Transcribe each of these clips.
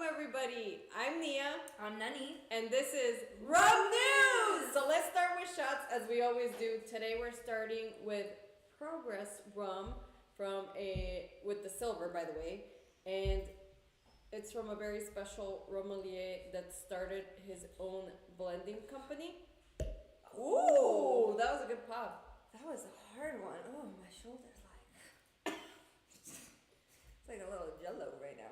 everybody. I'm Nia. I'm Nani. And this is Rum News! So let's start with shots as we always do. Today we're starting with Progress Rum with the silver, by the way. And it's from a very special sommelier that started his own blending company. Ooh, that was a good pop. That was a hard one. Oh, my shoulder's like... it's like a little jello right now.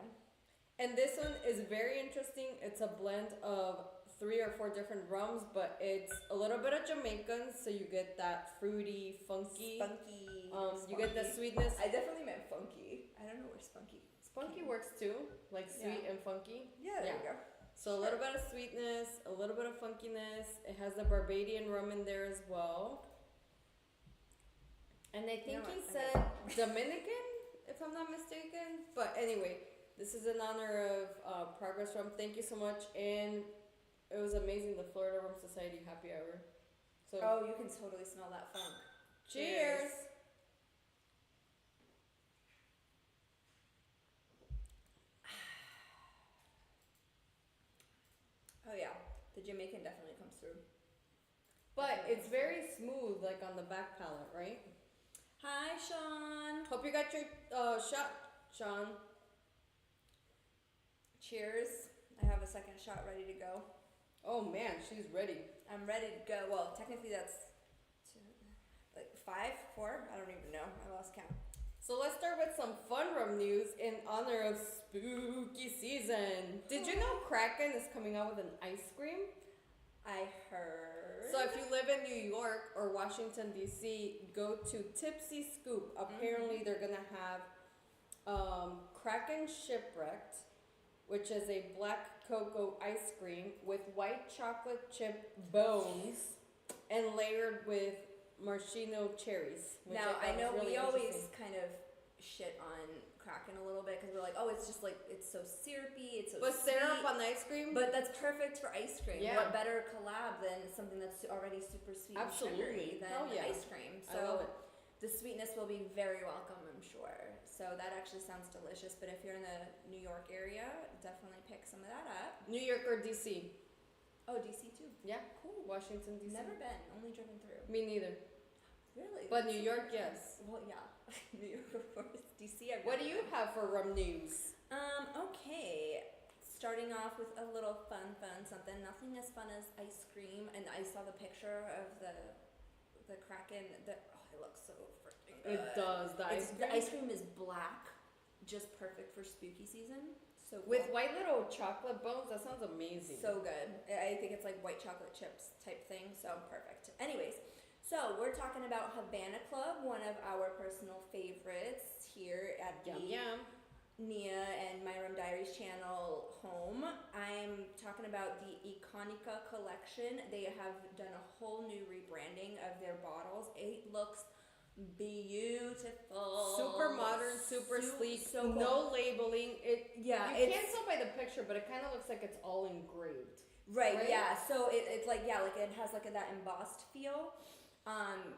And this one is very interesting. It's a blend of 3 or 4 different rums, but it's a little bit of Jamaican, so you get that fruity, funky. Spunky. You get the sweetness. I definitely meant funky. I don't know where spunky. Spunky works too, like sweet and funky. Yeah, there you go. So a little bit of sweetness, a little bit of funkiness. It has the Barbadian rum in there as well. And I think he said Dominican, if I'm not mistaken. But anyway, this is in honor of Progress Rum. Thank you so much. And it was amazing, the Florida Rum Society happy hour. So oh, you can totally smell that funk. Cheers. Oh yeah, the Jamaican definitely comes through. But it's very smooth, like on the back palate, right? Hi, Sean. Hope you got your shot, Sean. Cheers. I have a second shot ready to go. Oh man, she's ready. I'm ready to go. Well, technically that's like 5, 4. I don't even know. I lost count. So let's start with some fun rum news in honor of spooky season. Did you know Kraken is coming out with an ice cream? I heard. So if you live in New York or Washington, D.C., go to Tipsy Scoop. Apparently they're going to have Kraken Shipwrecked, which is a black cocoa ice cream with white chocolate chip bones and layered with maraschino cherries. Now, I know really we always kind of shit on Kraken a little bit because we're like, oh, it's just like, it's so syrupy, it's so but sweet. syrup on ice cream? But that's perfect for ice cream. Yeah. What better collab than something that's already super sweet and sugary than ice cream? So I love it. The sweetness will be very welcome, I'm sure. So that actually sounds delicious. But if you're in the New York area, definitely pick some of that up. New York or D.C.? Oh, D.C. too. Yeah, cool. Washington, D.C. Never been, only driven through. Me neither. Really? But New York, yes. Well, yeah. New York, of course. D.C. What do you have for rum news? Okay. Starting off with a little fun something. Nothing as fun as ice cream. And I saw the picture of the Kraken. It looks so freaking good. It does. The ice cream is black, just perfect for spooky season. So cool. With white little chocolate bones, that sounds amazing. So good. I think it's like white chocolate chips type thing. So perfect. Anyways, so we're talking about Havana Club, one of our personal favorites here at the Nia and Myrumdiaries channel home. I'm talking about the Iconica collection. They have done a whole new rebranding of their bottles. It looks beautiful. Super modern, super sleek, so cool. No labeling. You it's, can't tell by the picture, but it kind of looks like it's all engraved. Right, yeah. So it's like, like it has like that embossed feel.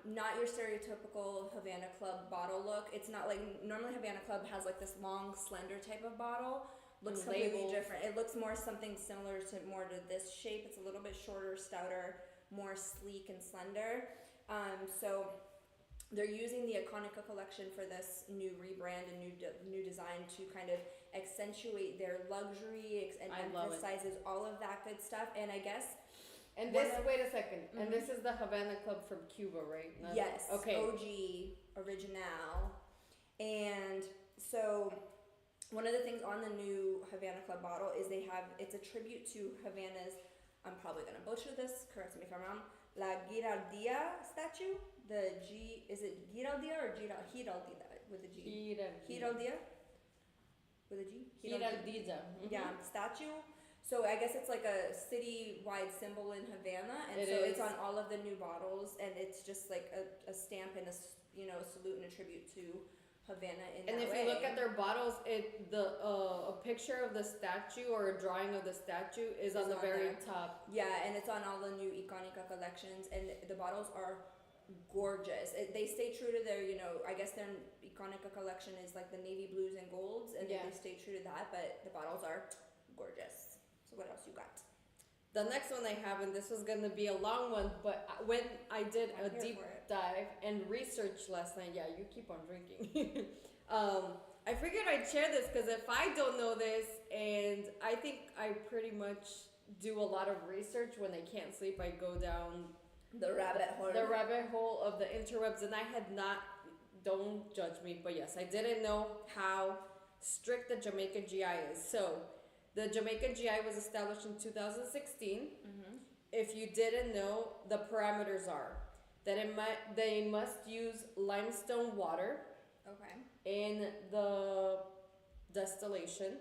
Not your stereotypical Havana Club bottle look. It's not like, normally Havana Club has like this long, slender type of bottle. Looks completely different. It looks more something similar to this shape. It's a little bit shorter, stouter, more sleek and slender. So they're using the Iconica collection for this new rebrand and new design to kind of accentuate their luxury and emphasizes all of that good stuff. And I guess... And this, wait a second, and this is the Havana Club from Cuba, right? Yes. Okay. OG, original. And so one of the things on the new Havana Club bottle is it's a tribute to Havana's, I'm probably going to butcher this, correct me if I'm wrong, La Giraldia statue. Is it Giraldia or Giraldia with a G? Giraldia? With a G? Giraldida. Yeah, statue. So I guess it's like a city-wide symbol in Havana, and it's on all of the new bottles, and it's just like a stamp and a salute and a tribute to Havana in that way. And if you look at their bottles, a picture of the statue or a drawing of the statue is on the very top. Yeah, and it's on all the new Iconica collections, and the bottles are gorgeous. They stay true to their, I guess their Iconica collection is like the navy blues and golds, and they stay true to that, but the bottles are Gorgeous. So what else you got? The next one I have, and this was gonna be a long one, but when I did I'm a here deep for it. dive and research last night, yeah, you keep on drinking. I figured I'd share this because if I don't know this, and I think I pretty much do a lot of research when I can't sleep, I go down The rabbit hole. the rabbit hole of the interwebs, and I had not, don't judge me, but yes, I didn't know how strict the Jamaica GI is. So the Jamaica GI was established in 2016. Mm-hmm. If you didn't know, the parameters are that they must use limestone water Okay. in the distillation.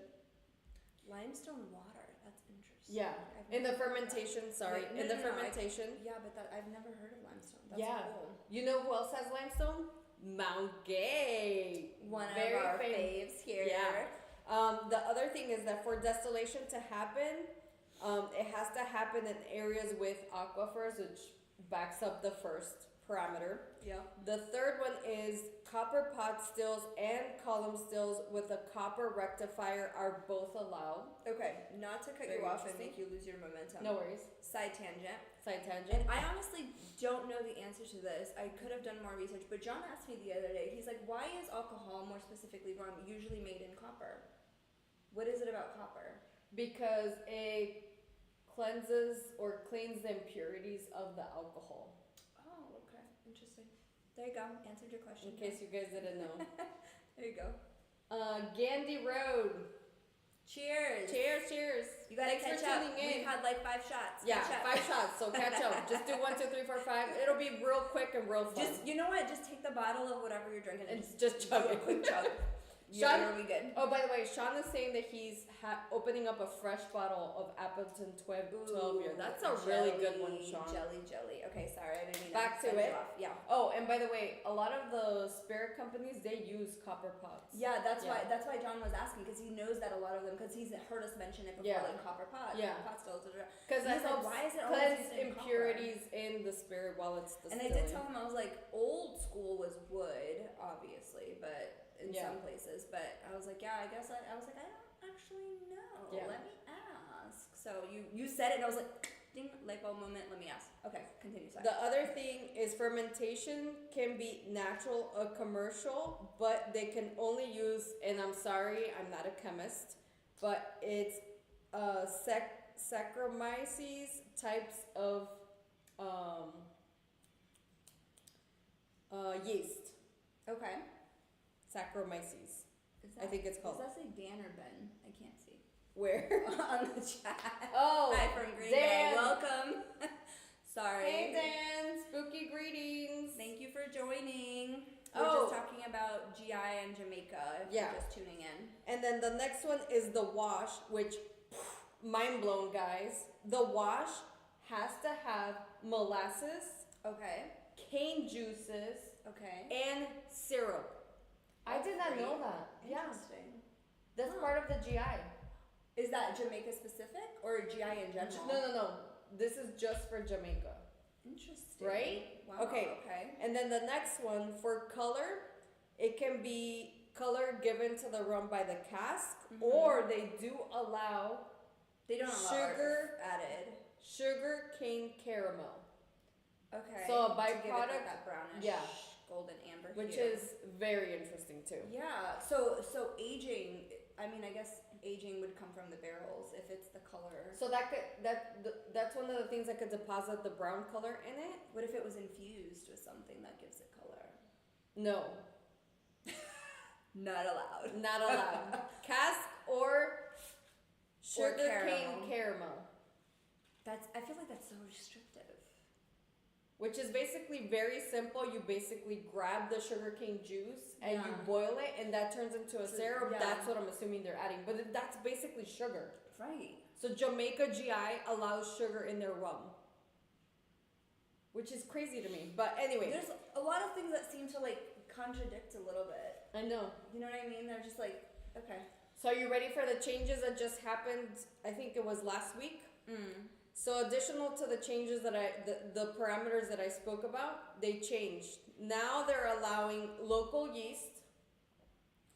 Limestone water. That's interesting. Yeah, I've in the never heard of that. fermentation. Sorry, Wait, no, in the no, no, fermentation. Yeah, but I've never heard of limestone. That's Yeah. cool. You know who else has limestone? Mount Gay. One Very of our famous. faves here. Yeah. The other thing is that for distillation to happen, it has to happen in areas with aquifers, which backs up the first parameter. Yeah. The third one is copper pot stills and column stills with a copper rectifier are both allowed. Okay, not to cut Very you off and interesting. make you lose your momentum. No worries. Side tangent. Side tangent. And I honestly don't know the answer to this. I could have done more research, but John asked me the other day, he's like, why is alcohol, more specifically rum, usually made in copper? What is it about copper? Because it cleanses or cleans the impurities of the alcohol. Oh, okay. Interesting. There you go. Answered your question. In case you guys didn't know. There you go. Gandy Road. Cheers. Cheers, cheers. You gotta Thanks catch for up. tuning in. We've had like 5 shots. Yeah, Catch up. 5 shots, so catch up. Just do 1, 2, 3, 4, 5. It'll be real quick and real fun. Just, you know what? Just take the bottle of whatever you're drinking and and just do chug a it. quick chug. Sean- You'll be good. Oh, by the way, Sean is saying that he's opening up a fresh bottle of Appleton 12 year. That's a really good one, Sean. Jelly. Okay, sorry, I didn't mean Back to cut you it. off. Yeah. Oh, and by the way, a lot of the spirit companies, they use copper pots. Yeah, that's Yeah. why John was asking, because he knows that a lot of them, because he's heard us mention it before, Yeah. like copper pot, Yeah. pot stills. Because that He's like, helps why is it always cleanse used in copper? impurities in the spirit while it's And distilling. I did tell him, I was like, old school was wood, obviously, but in Yeah. some places. But I was like, yeah, I guess I was like, I don't actually know. Yeah. Let me ask. So you said it, and I was like, ding, light bulb moment. Let me ask. Okay, continue. Sorry. The other thing is fermentation can be natural or commercial, but they can only use, and I'm sorry, I'm not a chemist, but it's Saccharomyces types of yeast. Okay. Saccharomyces. Is I think it's called. Does that say Dan or Ben? I can't see. Where? On the chat. Oh, Hi from Green Dan. Bay. Welcome. Sorry. Hey Dan, spooky greetings. Thank you for joining. We're Oh. just talking about GI and Jamaica if Yeah. you're just tuning in. And then the next one is the wash, which mind blown, guys. The wash has to have molasses, Okay. cane juices, Okay. and syrup. I did not know that. Yeah, Interesting. that's Huh. part of the GI. Is that Jamaica specific or GI in general? No. This is just for Jamaica. Interesting. Right? Wow. Okay. Okay. And then the next one, for color, it can be color given to the rum by the cask, Mhm. or they do allow They don't allow Sugar. added. sugar cane caramel, Okay. So a to give it like byproduct- that brownish, yeah. golden amber which hue. is very interesting too. Yeah. So aging. I mean, I guess aging would come from the barrels if it's the color. So that's one of the things that could deposit the brown color in it. What if it was infused with something that gives it color? No, Not allowed. not allowed. Cask or sugar cane caramel. caramel, I feel like that's so restrictive. which is basically very simple. You basically grab the sugarcane juice and you Yeah. boil it, and that turns into a So, syrup. yeah. That's what I'm assuming they're adding, but that's basically sugar. Right. So Jamaica GI allows sugar in their rum, which is crazy to me. But anyway, There's a lot of things that seem to like contradict a little bit. I know. You know what I mean? They're just like, okay. So are you ready for the changes that just happened? I think it was last week. So additional to the changes that the parameters that I spoke about, they changed. Now they're allowing local yeast,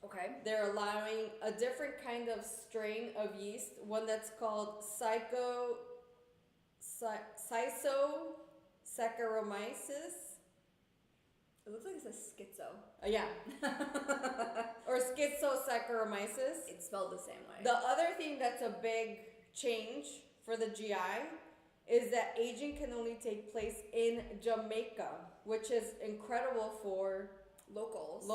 Okay. They're allowing a different kind of strain of yeast, one that's called Saccharomyces. It looks like it says schizo. Yeah. Or Schizosaccharomyces. It's spelled the same way. The other thing that's a big change for the GI is that aging can only take place in Jamaica, which is incredible for locals. And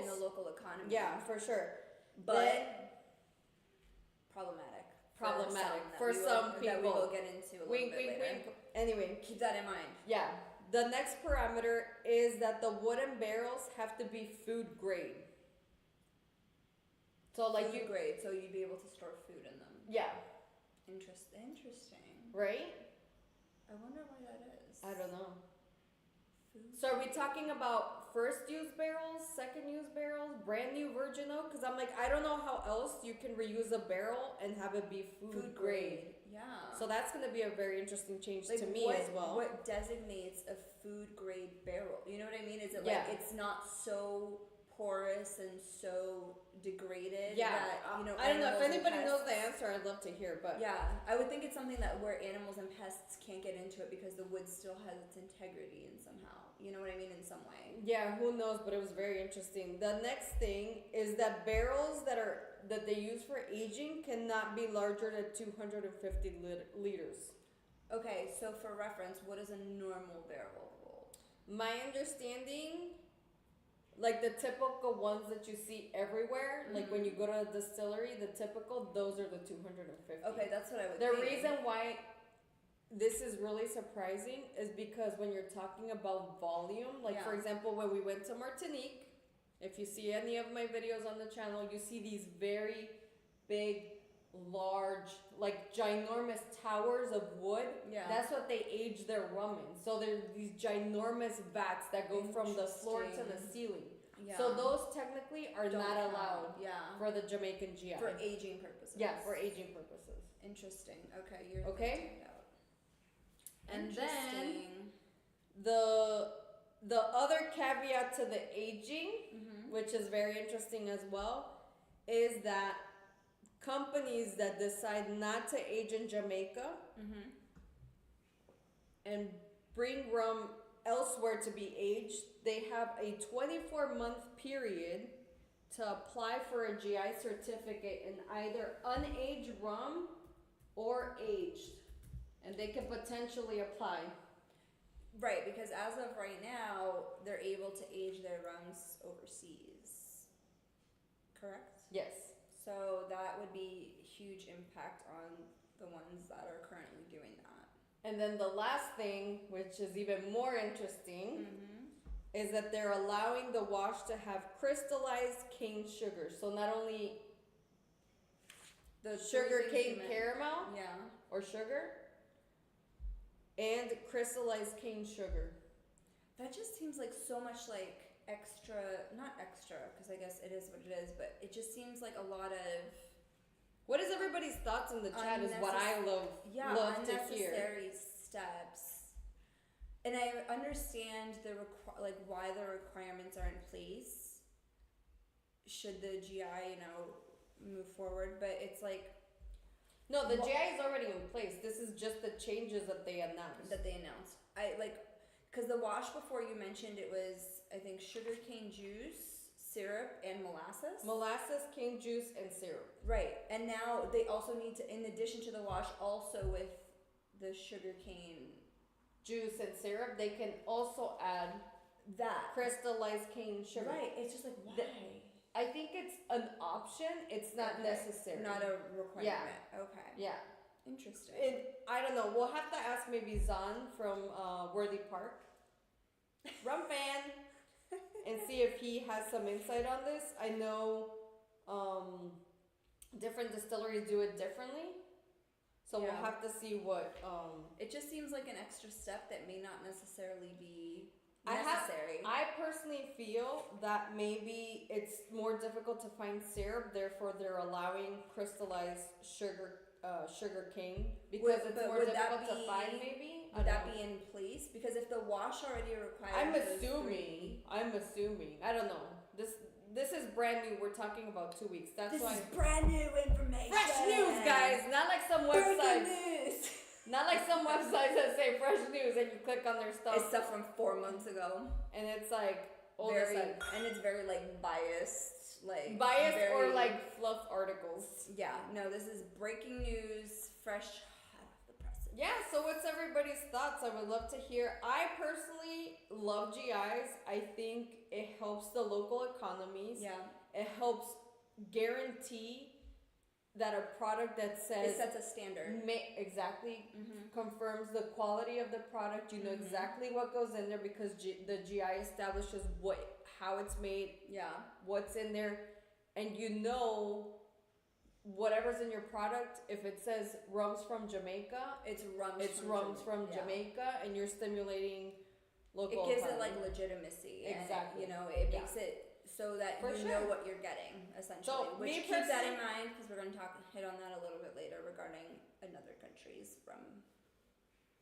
the local economy. Yeah, for sure. But problematic for some people. That we will get into a little bit later. Wink. Anyway, keep that in mind. Yeah. The next parameter is that the wooden barrels have to be food grade. So like food grade, so you'd be able to store food in them. Yeah. Interesting. Right? I wonder why that is. I don't know. Food. So are we talking about first use barrels, second use barrels, brand new virgin oak? Because I'm like, I don't know how else you can reuse a barrel and have it be food grade. Yeah. So that's going to be a very interesting change to me as well. What designates a food grade barrel? You know what I mean? Is it like it's not so porous and so degraded that, I don't know. If anybody knows the answer, I'd love to hear. But yeah, I would think it's something that where animals and pests can't get into it because the wood still has its integrity in somehow. You know what I mean? In some way. Yeah, who knows? But it was very interesting. The next thing is that barrels that they use for aging cannot be larger than 250 liters. Okay, so for reference, what is a normal barrel hold? My understanding, like the typical ones that you see everywhere, like when you go to a distillery, the typical, those are the 250. Okay, that's what I would think. The think. reason why this is really surprising is because when you're talking about volume, like for example, when we went to Martinique, if you see any of my videos on the channel, you see these very big, large, like ginormous towers of wood. Yeah. That's what they age their rum in. So they're these ginormous vats that go from the floor to the ceiling. Yeah. So those technically are not allowed for the Jamaican GI. For aging purposes. Yeah, for aging purposes. Interesting. Okay, you're okay. Out. And then the other caveat to the aging, which is very interesting as well, is that companies that decide not to age in Jamaica and bring rum elsewhere to be aged, they have a 24-month period to apply for a GI certificate in either unaged rum or aged. And they can potentially apply. Right, because as of right now, they're able to age their rums overseas. Correct? Yes. So that would be huge impact on the ones that are currently doing that. And then the last thing, which is even more interesting, is that they're allowing the wash to have crystallized cane sugar. So not only the sugar cane caramel or sugar, and crystallized cane sugar. That just seems like so much like not extra, because I guess it is what it is, but it just seems like a lot of... What is everybody's thoughts in the chat is what I love to hear. Unnecessary steps. And I understand why the requirements are in place should the GI, move forward, but it's like... No, the GI is already in place. This is just the changes that they announced. Because the wash before you mentioned it was, I think, sugarcane juice, syrup, and molasses. Molasses, cane juice, and syrup. Right. And now they also need to, in addition to the wash, also with the sugarcane juice and syrup, they can also add that crystallized cane sugar. Right. It's just like, why? I think it's an option. It's not necessary. Not a requirement. Yeah. Okay. Yeah. Interesting. I don't know. We'll have to ask maybe Zahn from Worthy Park, rum fan, and see if he has some insight on this. I know different distilleries do it differently, so we'll have to see what. It just seems like an extra step that may not necessarily be necessary. I personally feel that maybe it's more difficult to find syrup, therefore they're allowing crystallized sugar cane because it's more difficult to find. Maybe would that be in place? Because if the wash already requires, I'm assuming. I don't know. this is brand new. We're talking about 2 weeks. That's This why. is brand new information. Fresh news, guys. Not like some Breaking websites. news. Not like some websites that say fresh news and you click on their stuff. It's stuff from 4 months ago. And it's like all Very, this and it's very like biased, like biased very, or like fluff articles. Yeah, no, this is breaking news, fresh hot off the presses. Yeah, so what's everybody's thoughts? I would love to hear. I personally love GIs. I think it helps the local economies. Yeah, It helps guarantee that a product that says it sets a standard. Exactly Mm-hmm. confirms the quality of the product. You know Mhm. exactly what goes in there because the GI establishes how it's made, Yeah, what's in there, and you know whatever's in your product. If it says rum's from Jamaica, it's rums. it's rums from yeah. Jamaica, and you're stimulating local. It gives it economy. like legitimacy. Exactly. And it, it Yeah. makes it so that For you sure. know what you're getting, essentially. So, Which me keep that in personally- mind because we're going to hit on that a little bit later regarding another country's rum.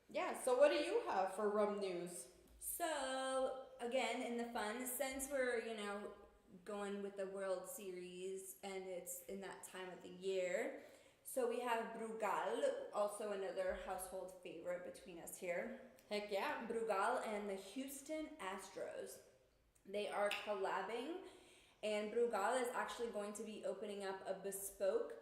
Yeah. So what do you have for rum news? So again, in the fun, since we're going with the World Series and it's in that time of the year, so we have Brugal, also another household favorite between us here. Heck yeah. Brugal and the Houston Astros. They are collabing, and Brugal is actually going to be opening up a bespoke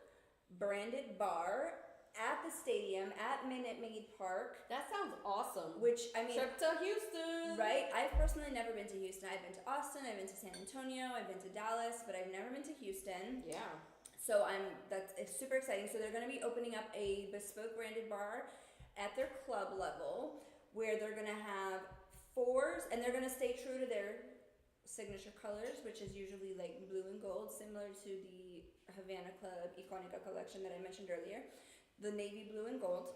branded bar at the stadium at Minute Maid Park, That sounds awesome. which I mean, Trip to Houston. right? I've personally never been to Houston. I've been to Austin, I've been to San Antonio, I've been to Dallas, but I've never been to Houston. Yeah. So it's super exciting. So they're going to be opening up a bespoke branded bar at their club level where they're going to have fours, and they're going to stay true to their signature colors, which is usually like blue and gold, similar to the Havana Club Iconica collection that I mentioned earlier. The navy blue and gold.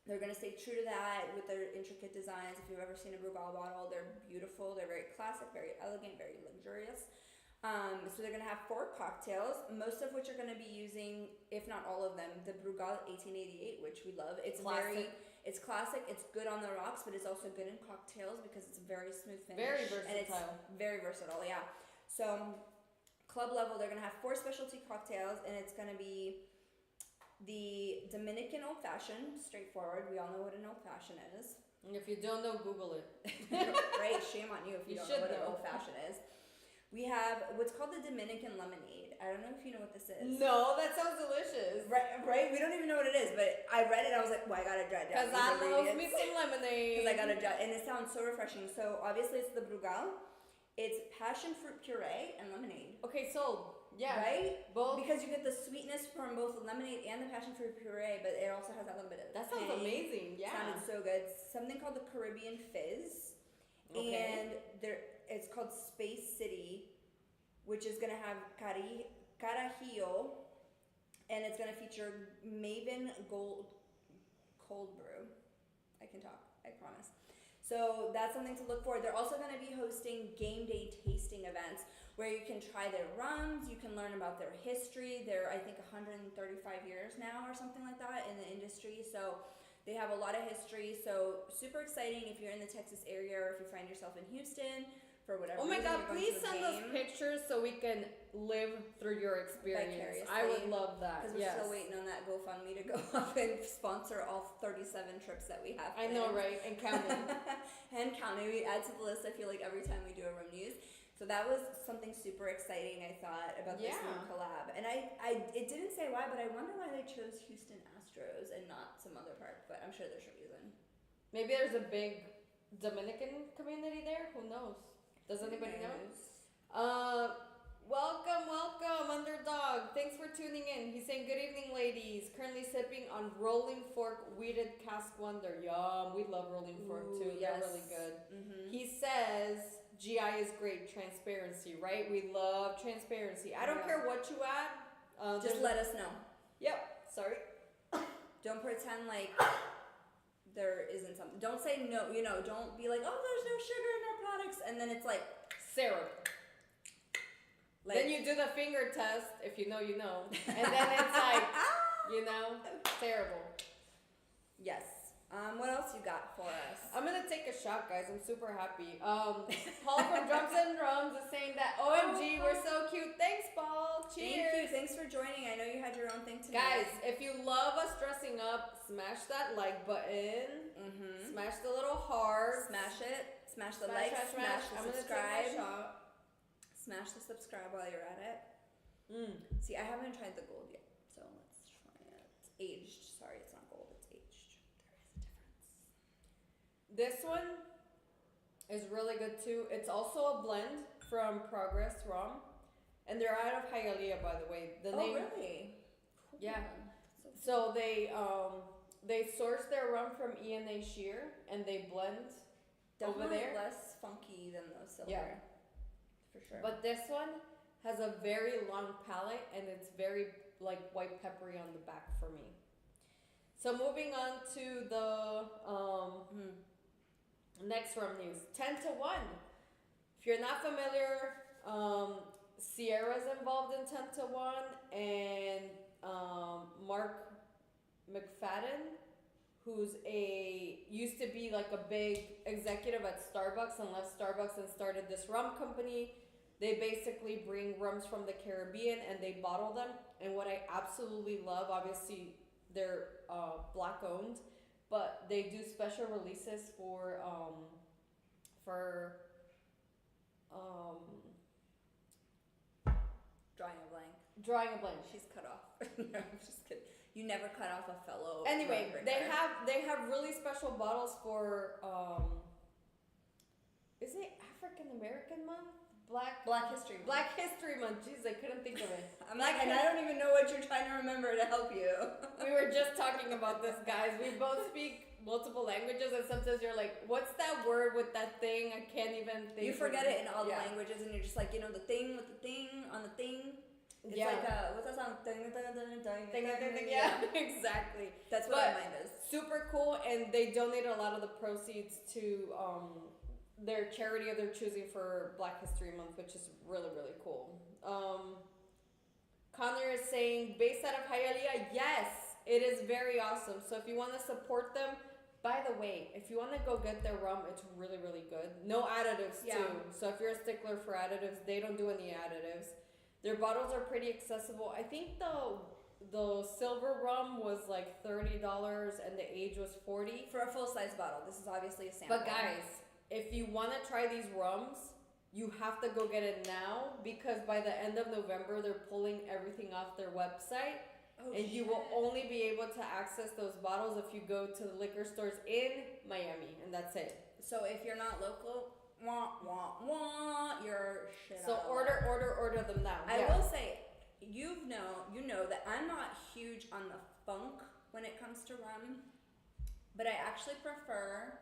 They're going to stay true to that with their intricate designs. If you've ever seen a Brugal bottle, they're beautiful. They're very classic, very elegant, very luxurious. So they're going to have 4 cocktails, most of which are going to be using, if not all of them, the Brugal 1888, which we love. It's Classic. it's classic. It's good on the rocks, but it's also good in cocktails because it's a very smooth finish. Very And it's versatile. very versatile, yeah. So club level, they're going to have 4 specialty cocktails, and it's going to be the Dominican Old Fashioned, straightforward. We all know what an old fashioned is. And if you don't know, Google it. Right? Shame on you if you, You don't should know what an know. old fashioned is. We have what's called the Dominican lemonade. I don't know if you know what this is. No, that sounds delicious. Right? We don't even know what it is, but I read it. I was like, well, I gotta jot down Because these I love me ingredients. some lemonade. Because I gotta jot, and it sounds so refreshing. So obviously it's the Brugal. It's passion fruit puree and lemonade. Okay, so yeah, Right? both. Because you get the sweetness from both the lemonade and the passion fruit puree, but it also has that little bit of That sounds tang. amazing. Yeah. Sounded so good. Something called the Caribbean Fizz. Okay. And it's called Space City, which is gonna have Carajillo, and it's gonna feature Maven Gold Cold Brew. I can talk, I promise. So that's something to look for. They're also gonna be hosting game day tasting events where you can try their rums, you can learn about their history. They're, I think, 135 years now or something like that in the industry. So they have a lot of history. So super exciting if you're in the Texas area or if you find yourself in Houston for whatever Oh my reason, God! you're going Please to a send us game. pictures so we can live through your experience. I would Vicariously. love that. Because we're Yes. still waiting on that GoFundMe to go up and sponsor all 37 trips that we have. I know, planned. right? And counting. And counting. We add to the list, I feel like, every time we do a Rum News. So that was something super exciting, I thought, about this new Yeah. collab. And it didn't say why, but I wonder why they chose Houston Astros and not some other park. But I'm sure there's a reason. Maybe there's a big Dominican community there. Who knows? Does anybody know? Welcome, Underdog. Thanks for tuning in. He's saying, good evening, ladies. Currently sipping on Rolling Fork Weeded Cask Wonder. Yum. We love Rolling Fork, Ooh, too. yes. They're really good. Mm-hmm. He says, GI is great. Transparency, right? We love transparency. I don't Yeah. care what you add. Just let us know. Yep. Sorry. Don't pretend like there isn't something. Don't say no. Don't be like, oh, there's no sugar in our products, and then it's like Syrup. Like, Then you do the finger test, if you know, you know. And then it's like, terrible. yes. What else you got for us? I'm gonna take a shot, guys. I'm super happy. Paul from Drums and Drums is saying that OMG, we're so cute. Thanks, Paul. Cheers. Thank you. Thanks for joining. I know you had your own thing tonight. Guys, if you love us dressing up, smash that like button. Smash the little heart. Smash it. Smash the like. Smash the subscribe. Smash the subscribe while you're at it. See, I haven't tried the gold yet, so let's try it. It's aged. Sorry, it's not gold. It's aged. There is a difference. This one is really good too. It's also a blend from Progress Rum, and they're out of Hialeah, by the way. The name, really? Cool. Yeah. So they source their rum from E&A Shear, and they blend Definitely over there. Less funky than the silver. Yeah. For sure. But this one has a very long palate, and it's very like white peppery on the back for me. So moving on to the next rum news. 10 to 1. If you're not familiar, Sierra's involved in 10 to 1, and Mark McFadden, who's used to be like a big executive at Starbucks and left Starbucks and started this rum company. They basically bring rums from the Caribbean and they bottle them. And what I absolutely love, obviously they're black owned, but they do special releases for drawing a blank. She's cut off. No, I'm just kidding. You never cut off a fellow. Anyway, rum they drinker. have really special bottles for is it African American Month? Black History Month. Black History Month. Jeez, I couldn't think of it. I'm like, and I don't even know what you're trying to remember to help you. We were just talking about this, guys. We both speak multiple languages, and sometimes you're like, what's that word with that thing? I can't even think. You forget it in all the languages, and you're just like, the thing with the thing on the thing. It's like, what's that song? Ding, ding, ding, ding, ding, ding. Yeah, exactly. That's what my mind is. Super cool, and they donate a lot of the proceeds to their charity of their choosing for Black History Month, which is really, really cool. Connor is saying, based out of Hialeah, yes, it is very awesome. So if you want to support them, by the way, if you want to go get their rum, it's really, really good. No additives too. So if you're a stickler for additives, they don't do any additives. Their bottles are pretty accessible. I think the silver rum was like $30 and the age was $40 for a full size bottle. This is obviously a sample. But guys, if you want to try these rums, you have to go get it now, because by the end of November they're pulling everything off their website. You will only be able to access those bottles if you go to the liquor stores in Miami, and that's it. So if you're not local, you're shit. So order them now. I will say, you know that I'm not huge on the funk when it comes to rum, but I actually prefer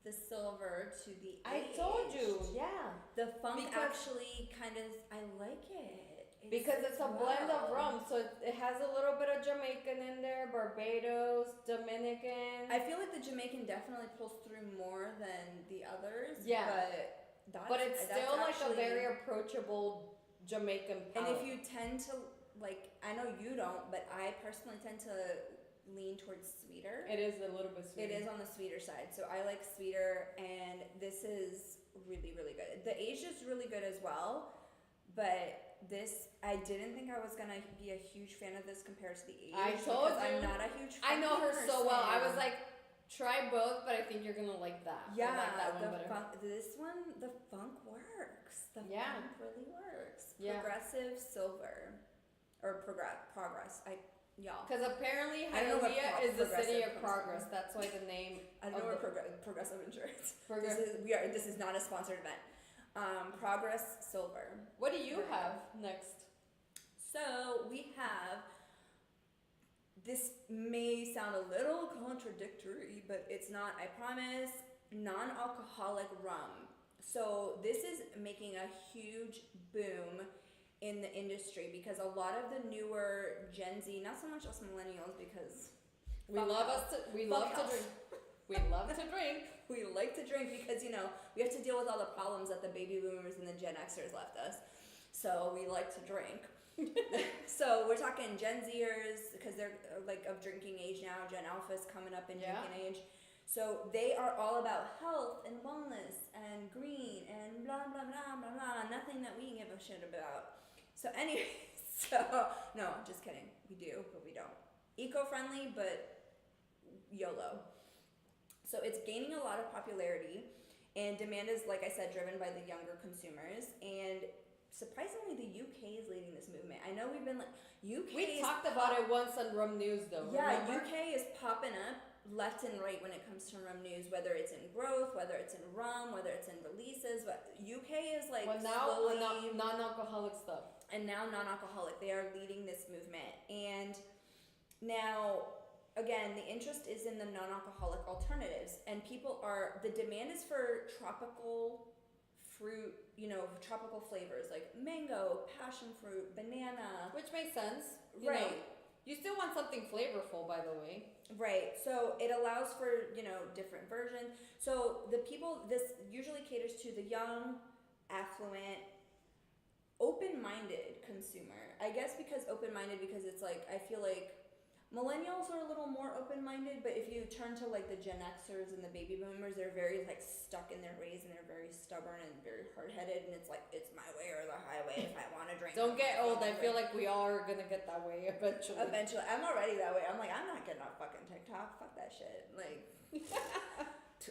the silver to the aged. I told you, yeah. The funk actually kind of, I like it. Because it's a blend of rum, so it has a little bit of Jamaican in there, Barbados, Dominican. I feel like the Jamaican definitely pulls through more than the others. Yeah. But it's still like actually, a very approachable Jamaican palate. And if you tend to, like, I know you don't, but I personally tend to lean towards sweeter. It is a little bit sweeter. It is on the sweeter side. So I like sweeter, and this is really, really good. The aged is really good as well, but this, I didn't think I was gonna be a huge fan of this compared to the aged. I told you. I'm not a huge fan. I know her so well. I was like, try both, but I think you're gonna like that. Yeah, I like that one better. This one, the funk works. The funk really works. Yeah. Progressive silver, or progress. Because apparently Hialeah is the city of progress. That's why the name. I don't know where Progressive Insurance. This This is not a sponsored event. Progress Silver. What do you have next? So we have, this may sound a little contradictory, but it's not, I promise, non-alcoholic rum. So this is making a huge boom in the industry because a lot of the newer Gen Z, not so much us millennials, because we love to drink. We love to drink. We like to drink because, we have to deal with all the problems that the baby boomers and the Gen Xers left us. So we like to drink. So we're talking Gen Zers, because they're like of drinking age now. Gen Alpha's coming up in drinking age. So they are all about health and wellness and green and blah blah blah blah blah. Nothing that we give a shit about. So anyway, so no, just kidding. We do, but we don't. Eco-friendly, but YOLO. So it's gaining a lot of popularity, and demand is, like I said, driven by the younger consumers. And surprisingly, the UK is leading this movement. I know we've been like We talked about it once on Rum News, though. Yeah, remember? UK is popping up left and right when it comes to rum news, whether it's in growth, whether it's in rum, whether it's in releases. But UK is like slowly non-alcoholic stuff. And now non-alcoholic. They are leading this movement. And now, again, the interest is in the non-alcoholic alternatives, and the demand is for tropical fruit, tropical flavors like mango, passion fruit, banana. Which makes sense. Right. You still want something flavorful, by the way. Right. So it allows for, different versions. So this usually caters to the young, affluent, open-minded consumer. I guess because it's like, I feel like millennials are a little more open-minded, but if you turn to like the Gen Xers and the baby boomers, they're very like stuck in their ways, and they're very stubborn and very hard-headed, and it's like, it's my way or the highway if I want to drink. Don't get old. I feel like we all are gonna get that way eventually. Eventually. I'm already that way. I'm like, I'm not getting off fucking TikTok. Fuck that shit.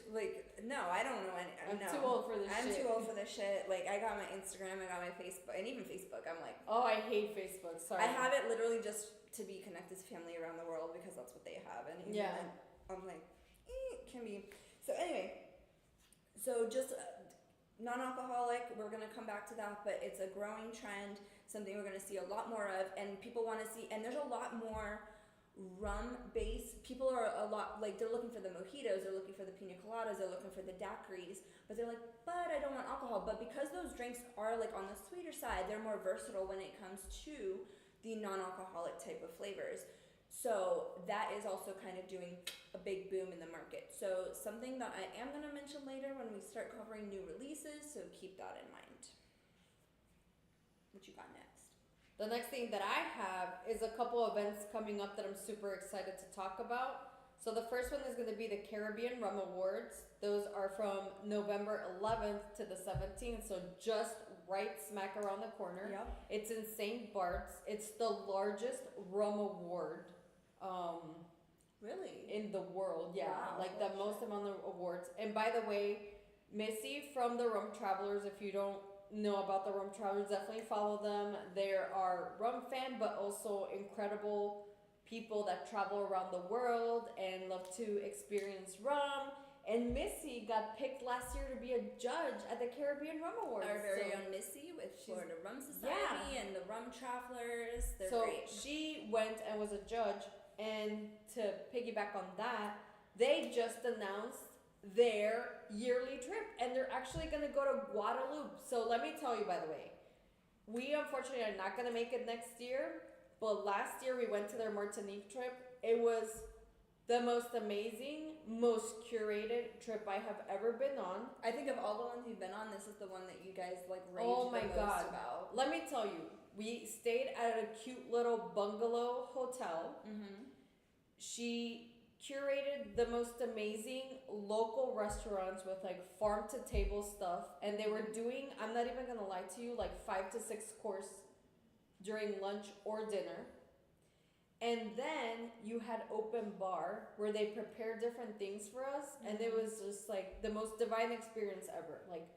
Like, no, I don't know any. I'm too old for this shit. I'm too old for this shit. Like, I got my Instagram, I got my Facebook, and even Facebook, I'm like... Oh, I hate Facebook. Sorry. I have it literally just to be connected to family around the world because that's what they have. And even then, I'm like, it can be. So anyway, just non-alcoholic, we're going to come back to that, but it's a growing trend, something we're going to see a lot more of, and people want to see, and there's a lot more rum-based. People are a lot, like, they're looking for the mojitos, they're looking for the pina coladas, they're looking for the daiquiris, but they're like, but I don't want alcohol. But because those drinks are like on the sweeter side, they're more versatile when it comes to the non-alcoholic type of flavors. So that is also kind of doing a big boom in the market. So something that I am going to mention later when we start covering new releases, so keep that in mind. What you got next? The next thing that I have is a couple events coming up that I'm super excited to talk about. So the first one is going to be the Caribbean Rum Awards. Those are from November 11th to the 17th, so just right smack around the corner. Yep. It's in St. Bart's. It's the largest rum award really in the world. Yeah, wow, like the most amount of awards. And by the way, Missy from the Rum Travelers, if you don't know about the Rum Travelers, definitely follow them. There are rum fan, but also incredible people that travel around the world and love to experience rum. And Missy got picked last year to be a judge at the Caribbean Rum Awards. Our very own Missy with Florida Rum Society and the Rum Travelers. They're great. She went and was a judge, and to piggyback on that, they just announced their yearly trip, and they're actually going to go to Guadeloupe. So let me tell you, by the way, we unfortunately are not going to make it next year, but last year we went to their Martinique trip. It was the most amazing, most curated trip I have ever been on. I think of all the ones you've been on, this is the one that you guys like raved oh my the most God. about. Let me tell you, we stayed at a cute little bungalow hotel. Mm-hmm. She curated the most amazing local restaurants with like farm to table stuff, and they were doing, I'm not even gonna lie to you, like 5 to 6 course during lunch or dinner. And then you had open bar where they prepared different things for us, and it was just like the most divine experience ever. Like,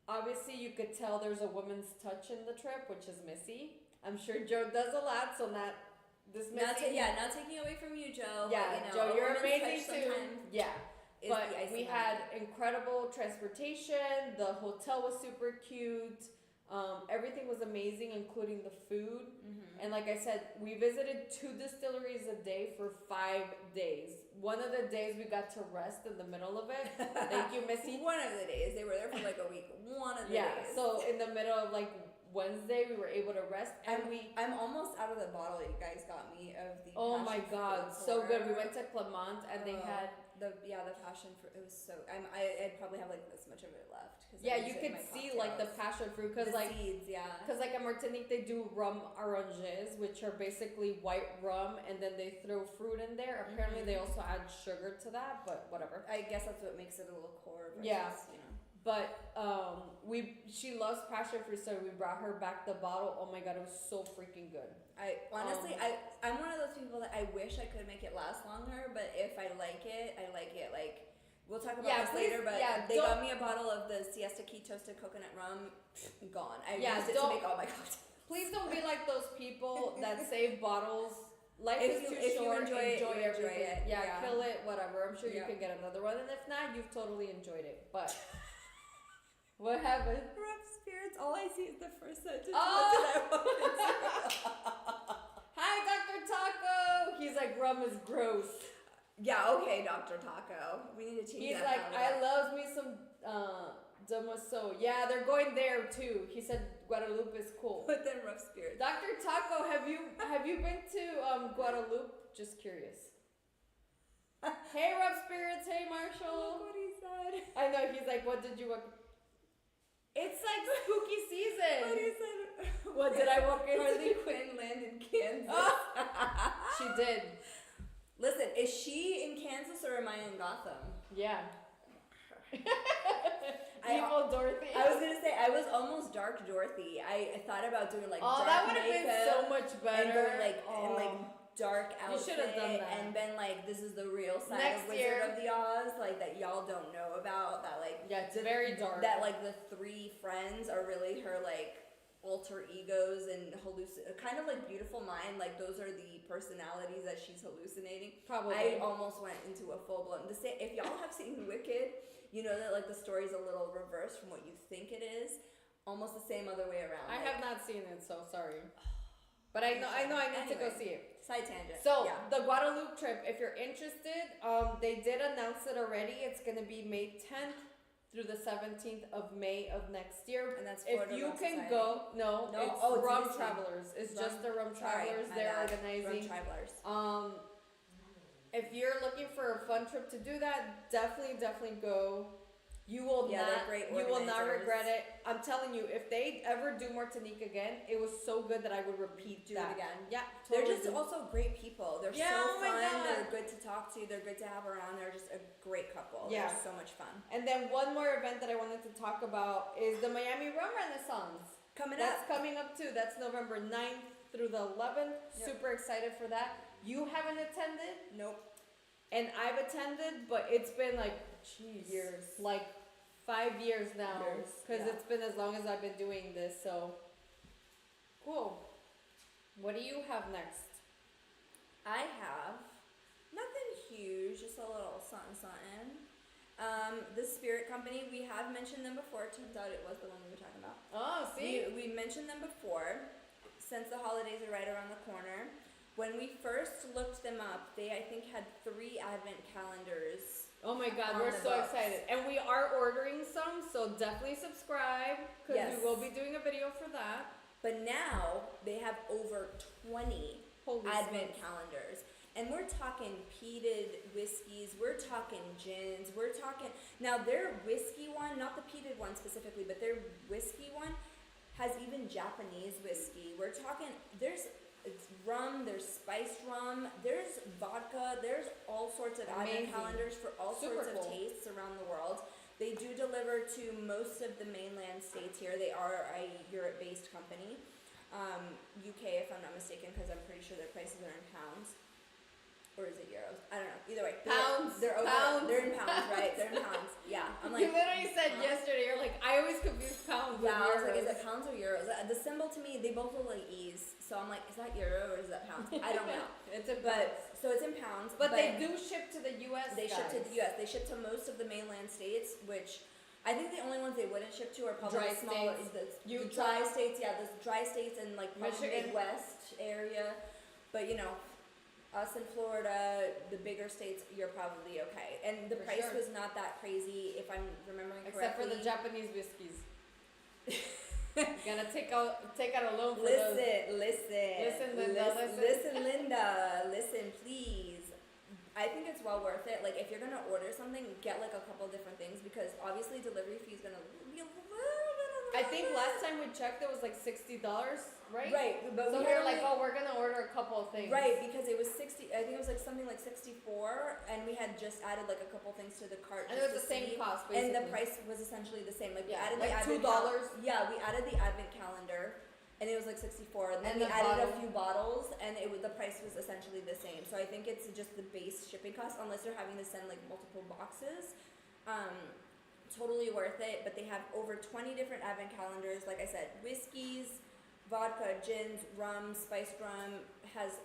obviously you could tell there's a woman's touch in the trip, which is Missy. I'm sure Joe does a lot, so not taking away from you, Joe. Yeah, but, Joe, you're amazing too. Yeah, but we had incredible transportation. The hotel was super cute. Everything was amazing, including the food. Mm-hmm. And like I said, we visited 2 distilleries a day for 5 days. One of the days we got to rest in the middle of it. Thank you, Missy. One of the days. They were there for like a week. One of the days. Yeah, so in the middle of like Wednesday, we were able to rest. And I'm almost out of the bottle you guys got me of the oh my God, so good. We went to Clement, and they had the passion fruit. It was so. I'd probably have like this much of it left. Yeah, you could see like the passion fruit because like seeds, yeah. Because like in Martinique they do rum oranges, which are basically white rum, and then they throw fruit in there. Apparently they also add sugar to that, but whatever. I guess that's what makes it a little core. Versus, yeah. You know. But she loves passion fruit, so we brought her back the bottle. Oh my god, it was so freaking good. I honestly, I'm one of those people that I wish I could make it last longer, but if I like it, I like it. Like, we'll talk about this later, but they got me a bottle of the Siesta Key toasted coconut rum. Gone. I used it to make all my cocktails. Please don't be like those people that save bottles. Life is too short. Enjoy everything. it. Yeah, kill it, whatever. I'm sure you can get another one, and if not, you've totally enjoyed it. But what happened? Rough spirits. All I see is the first sentence. Oh! Hi, Dr. Taco. He's like, rum is gross. Yeah. Okay, Dr. Taco. We need to change. He's like, I love me some Damaso. Yeah, they're going there too. He said Guadalupe is cool. But then rough spirits. Dr. Taco, have you been to Guadalupe? Just curious. Hey, rough spirits. Hey, Marshall. What he said. I know. He's like, what did you walk? It's like spooky season. What he said. What did I walk into? Harley Quinn landed in Kansas. Oh, she did. Listen, is she in Kansas or am I in Gotham? Yeah. Evil Dorothy. I was gonna say I was almost Dark Dorothy. I thought about doing like dark that would have been so much better. And going like and like dark outfit. You should have done that. And been like, this is the real side Next of year. Wizard of the Oz, like that y'all don't know about. That like it's very dark. That like the three friends are really her like alter egos and kind of like Beautiful Mind. Like those are the personalities that she's hallucinating. Probably. I almost went into a full blown. If y'all have seen Wicked, you know that like the story's a little reversed from what you think it is. Almost the same other way around. I have not seen it, so sorry. But I know I need to go see it. Side tangent. So the Guadalupe trip, if you're interested, they did announce it already. It's gonna be May 10th through the 17th of May of next year. And that's if you can go. No, it's Rum Travelers. It's just the Rum Travelers. They're organizing. Rum Travelers. If you're looking for a fun trip to do that, definitely go. You will not regret it. I'm telling you, if they ever do Martinique again, it was so good that I would repeat it again. Yeah, totally. They're just also great people. They're so fun. God. They're good to talk to. They're good to have around. They're just a great couple. Yeah. They're so much fun. And then one more event that I wanted to talk about is the Miami Rum Renaissance. That's coming up too. That's November 9th through the 11th. Yep. Super excited for that. You haven't attended? Nope. And I've attended, but it's been like years. Like 5 years now, because it's been as long as I've been doing this. So cool. What do you have next? I have nothing huge, just a little something. The Spirit Company, we have mentioned them before. Turns out it was the one we were talking about. Oh, see, we mentioned them before. Since the holidays are right around the corner, when we first looked them up, they I think had 3 Advent calendars. Oh my God, we're so excited. And we are ordering some, so definitely subscribe, because we will be doing a video for that. But now, they have over 20 Advent calendars. And we're talking peated whiskeys, we're talking gins, we're talking... Now, their whiskey one, not the peated one specifically, but their whiskey one has even Japanese whiskey. We're talking... It's rum, there's spiced rum, there's vodka, there's all sorts of Advent calendars for all sorts of tastes around the world. They do deliver to most of the mainland states here. They are a Europe-based company. UK, if I'm not mistaken, because I'm pretty sure their prices are in pounds. Or is it euros? I don't know. Either way. Pounds. They're in pounds, right? They're in pounds. Yeah. I'm like, you literally said yesterday, you're like, I always confuse pounds with euros. I was like, is it pounds or euros? The symbol to me, they both look like E's. So I'm like, is that euro or is that pounds? I don't know. So it's in pounds. But they do ship to the U.S. They ship to the U.S. They ship to most of the mainland states, which I think the only ones they wouldn't ship to are probably the smaller, the dry states. Yeah, the dry states and like Michigan, Midwest area. But you know, us in Florida, the bigger states, you're probably okay. And the price was not that crazy, if I'm remembering correctly. Except for the Japanese whiskeys. You're gonna take out a loan for those. Listen, Linda, listen, please. I think it's well worth it. Like, if you're gonna order something, get like a couple different things because obviously delivery fee is gonna be a little bit. I think last time we checked, it was like $60, right? Right, but So we we had were like, only- oh, we're gonna order a couple of things. Right, because it was 60. I think it was like something like 64, and we had just added like a couple things to the cart. And it was the same cost, And basically. the price was essentially the same. Like we Yeah, added like the $2. Yeah, we added the advent calendar, and it was like 64. And then we And the added a bottle. few bottles, and the price was essentially the same. So I think it's just the base shipping cost, unless they're having to send like multiple boxes. Totally worth it. But they have over 20 different advent calendars. Like I said, whiskeys, vodka, gins, rum, spiced rum, has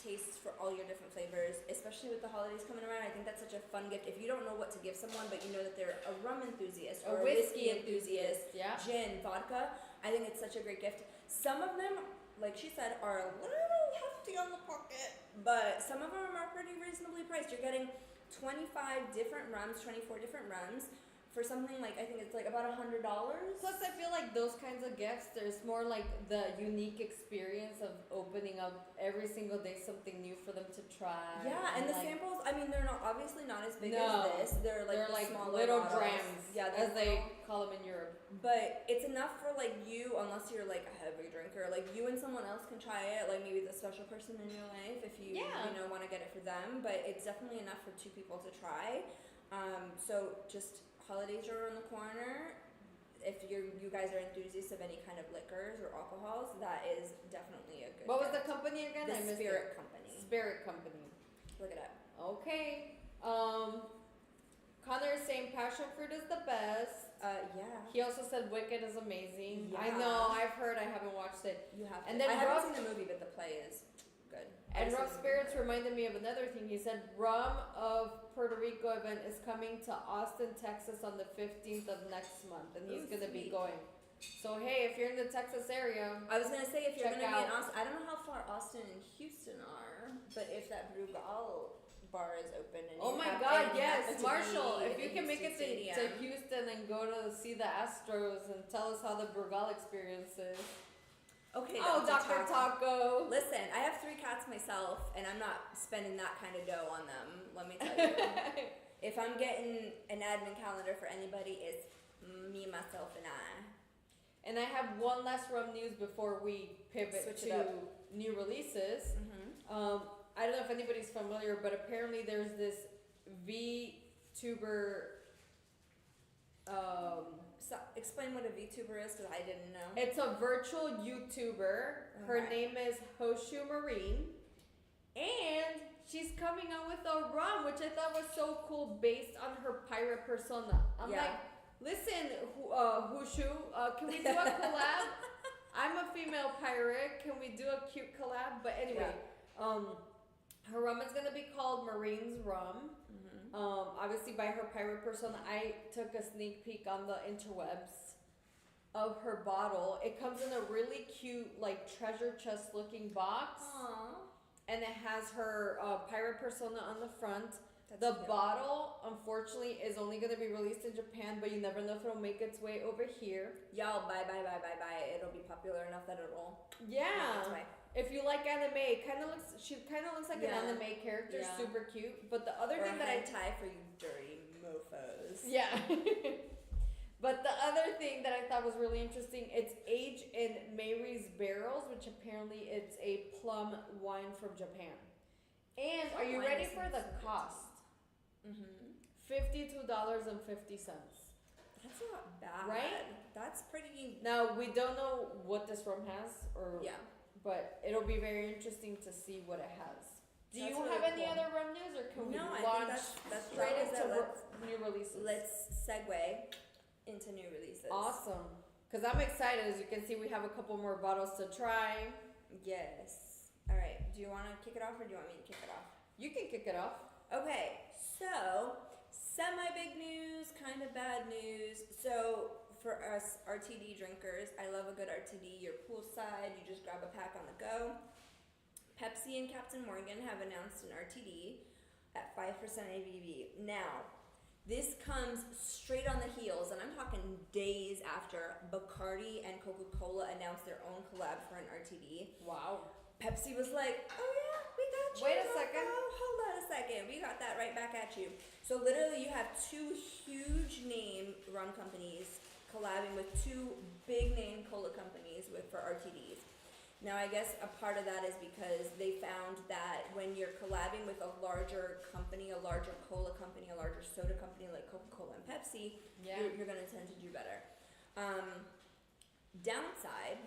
tastes for all your different flavors, especially with the holidays coming around. I think that's such a fun gift. If you don't know what to give someone, but you know that they're a rum enthusiast or a whiskey enthusiast, yeah. gin, vodka, I think it's such a great gift. Some of them, like she said, are a little hefty on the pocket, but some of them are pretty reasonably priced. You're getting 25 different rums, 24 different rums, for something like, I think it's like about $100. Plus, I feel like those kinds of gifts, there's more like the unique experience of opening up every single day something new for them to try. Yeah, and the like, samples, I mean, they're not obviously not as big No. as this. They're like smaller little bottles. drams, Yeah, as they little. call them in Europe. But it's enough for like you, unless you're like a heavy drinker, like you and someone else can try it, like maybe the special person in your life if you want to get it for them. But it's definitely enough for two people to try. So just holidays are around the corner. If you guys are enthusiasts of any kind of liquors or alcohols, that is definitely a good. What was gift. the company again? The I missed Spirit it. Company. Spirit Company. Look it up. Okay. Connor is saying passion fruit is the best. Yeah. He also said Wicked is amazing. I Yeah. know, I've heard, I haven't watched it. You have to. And then I Rob- haven't seen the movie, but the play is good. And I've Rough seen the Spirits movie. reminded me of another thing. He said Rum of Puerto Rico event is coming to Austin, Texas on the 15th of next month, and he's Ooh, gonna be sweet. going. So hey, if you're in the Texas area, I was gonna say if you're Check gonna be in out- Austin, I don't know how far Austin and Houston are, but if that Brugal bar is open and oh you my happen God, yes, to Marshall, be if you in can make it Houston to Stadium. Houston and go to see the Astros and tell us how the Brugal experience is. Okay. Oh, Dr. Dr. Taco. Listen, I have 3 cats myself, and I'm not spending that kind of dough on them. Let me tell you. If I'm getting an advent calendar for anybody, it's me, myself, and I. And I have one last rum news before we pivot Switch it to up. new releases. Mm-hmm. I don't know if anybody's familiar, but apparently there's this VTuber. So explain what a VTuber is, because I didn't know. It's a virtual YouTuber. Her Okay. name is Hoshu Marine, and she's coming out with a rum, which I thought was so cool, based on her pirate persona. I'm Yeah. like, listen, Hoshu, can we do a collab? I'm a female pirate. Can we do a cute collab? But anyway, her rum is gonna be called Marine's Rum. Mm-hmm. Obviously by her pirate persona, I took a sneak peek on the interwebs of her bottle. It comes in a really cute, like treasure chest looking box, Aww. and it has her pirate persona on the front. That's The cute. bottle, unfortunately, is only going to be released in Japan, but you never know if it'll make its way over here. Y'all, bye. It'll be popular enough that it'll. Yeah. That's why. If you like anime, she kind of looks like Yeah. an anime character, Yeah. super cute. But the other Or thing that I hentai for you dirty mofos. yeah. But the other thing that I thought was really interesting, it's aged in Mary's barrels, which apparently it's a plum wine from Japan. And are you Wine ready is for the so good. cost? Mm-hmm. $52.50. That's not bad. Right? That's pretty. Now we don't know what this rum has, or Yeah. but it'll be very interesting to see what it has. Do That's you really have any cool. other rum news, or can we No, I launch think that's straight right. into Let's- new releases? Let's segue into new releases. Awesome, because I'm excited. As you can see, we have a couple more bottles to try. Yes. All right. Do you want to kick it off, or do you want me to kick it off? You can kick it off. Okay, so semi-big news, kind of bad news. So for us RTD drinkers, I love a good RTD. You're poolside, you just grab a pack on the go. Pepsi and Captain Morgan have announced an RTD at 5% ABV. Now, this comes straight on the heels, and I'm talking days after Bacardi and Coca-Cola announced their own collab for an RTD. Wow. Pepsi was like, oh yeah, we got got you. Wait a second. Oh, hold on a second. We got that right back at you. So literally, you have two huge name rum companies collabing with two big name cola companies for RTDs. Now, I guess a part of that is because they found that when you're collabing with a larger company, a larger cola company, a larger soda company like Coca-Cola and Pepsi, you're going to tend to do better. Downside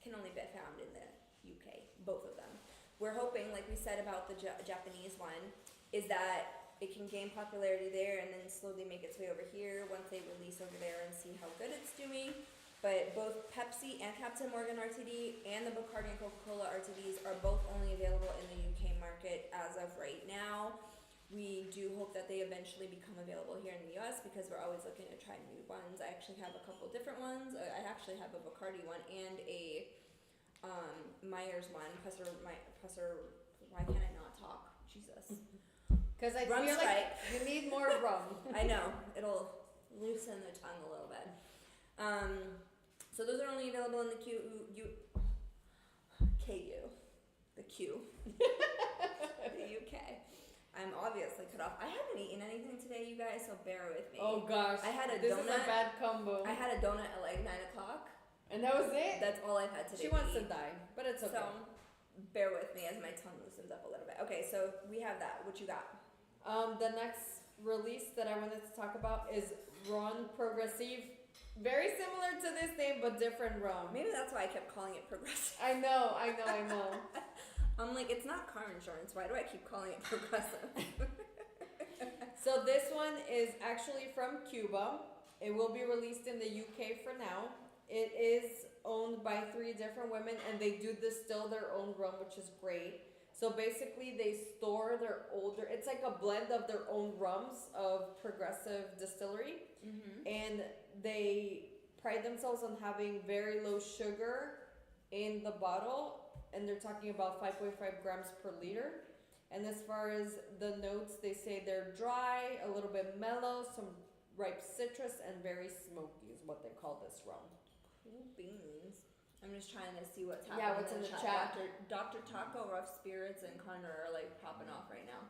can only be found in the UK, both of them. We're hoping, like we said about the Japanese one, is that it can gain popularity there and then slowly make its way over here once they release over there and see how good it's doing. But both Pepsi and Captain Morgan RTD and the Bacardi and Coca-Cola RTDs are both only available in the UK market as of right now. We do hope that they eventually become available here in the US because we're always looking to try new ones. I actually have a couple different ones. I actually have a Bacardi one and a Myers one. Professor, why can't I not talk? Jesus. Because I Rum feel Strike. like you need more rum. I know. It'll loosen the tongue a little bit. So those are only available in the KU. The Q. The UK. I'm obviously cut off. I haven't eaten anything today, you guys, so bear with me. Oh gosh. I had a this donut. This is a bad combo. I had a donut at like 9 o'clock. And that was it? That's all I've had today. She wants to die, but it's okay. So bear with me as my tongue loosens up a little bit. Okay, so we have that. What you got? The next release that I wanted to talk about is Ron Progressive. Very similar to this name, but different rum. Maybe that's why I kept calling it Progressive. I know. I'm like, it's not car insurance. Why do I keep calling it Progressive? So this one is actually from Cuba. It will be released in the UK for now. It is owned by 3 different women, and they do distill their own rum, which is great. So basically, they store their older. It's like a blend of their own rums of Progressive Distillery, and they pride themselves on having very low sugar in the bottle, and they're talking about 5.5 grams per liter. And as far as the notes, they say they're dry, a little bit mellow, some ripe citrus, and very smoky is what they call this rum. Cool beans. I'm just trying to see what's happening. Yeah, what's in the chat. Dr. Taco, Rough Spirits, and Connor are like popping off right now.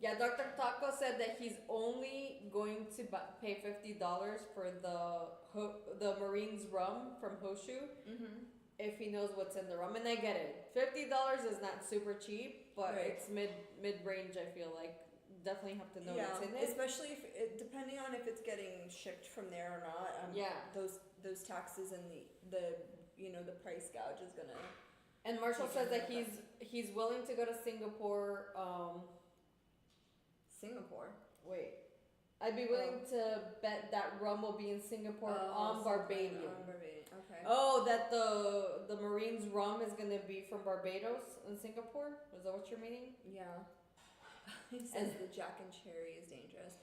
Yeah, Dr. Taco said that he's only going to pay $50 for the Marines rum from Hoshu if he knows what's in the rum. And I get it. $50 is not super cheap, but it's mid-range, I feel like. Definitely have to know what's in it. Especially depending on if it's getting shipped from there or not. Those taxes and the price gouge is gonna. And Marshall says that he's willing to go to Singapore. Singapore. Wait, I'd be willing to bet that rum will be in Singapore on Barbadian. On Barbadian. Okay. Oh, that the Marines rum is gonna be from Barbados in Singapore. Is that what you're meaning? Yeah. He says the Jack and Cherry is dangerous.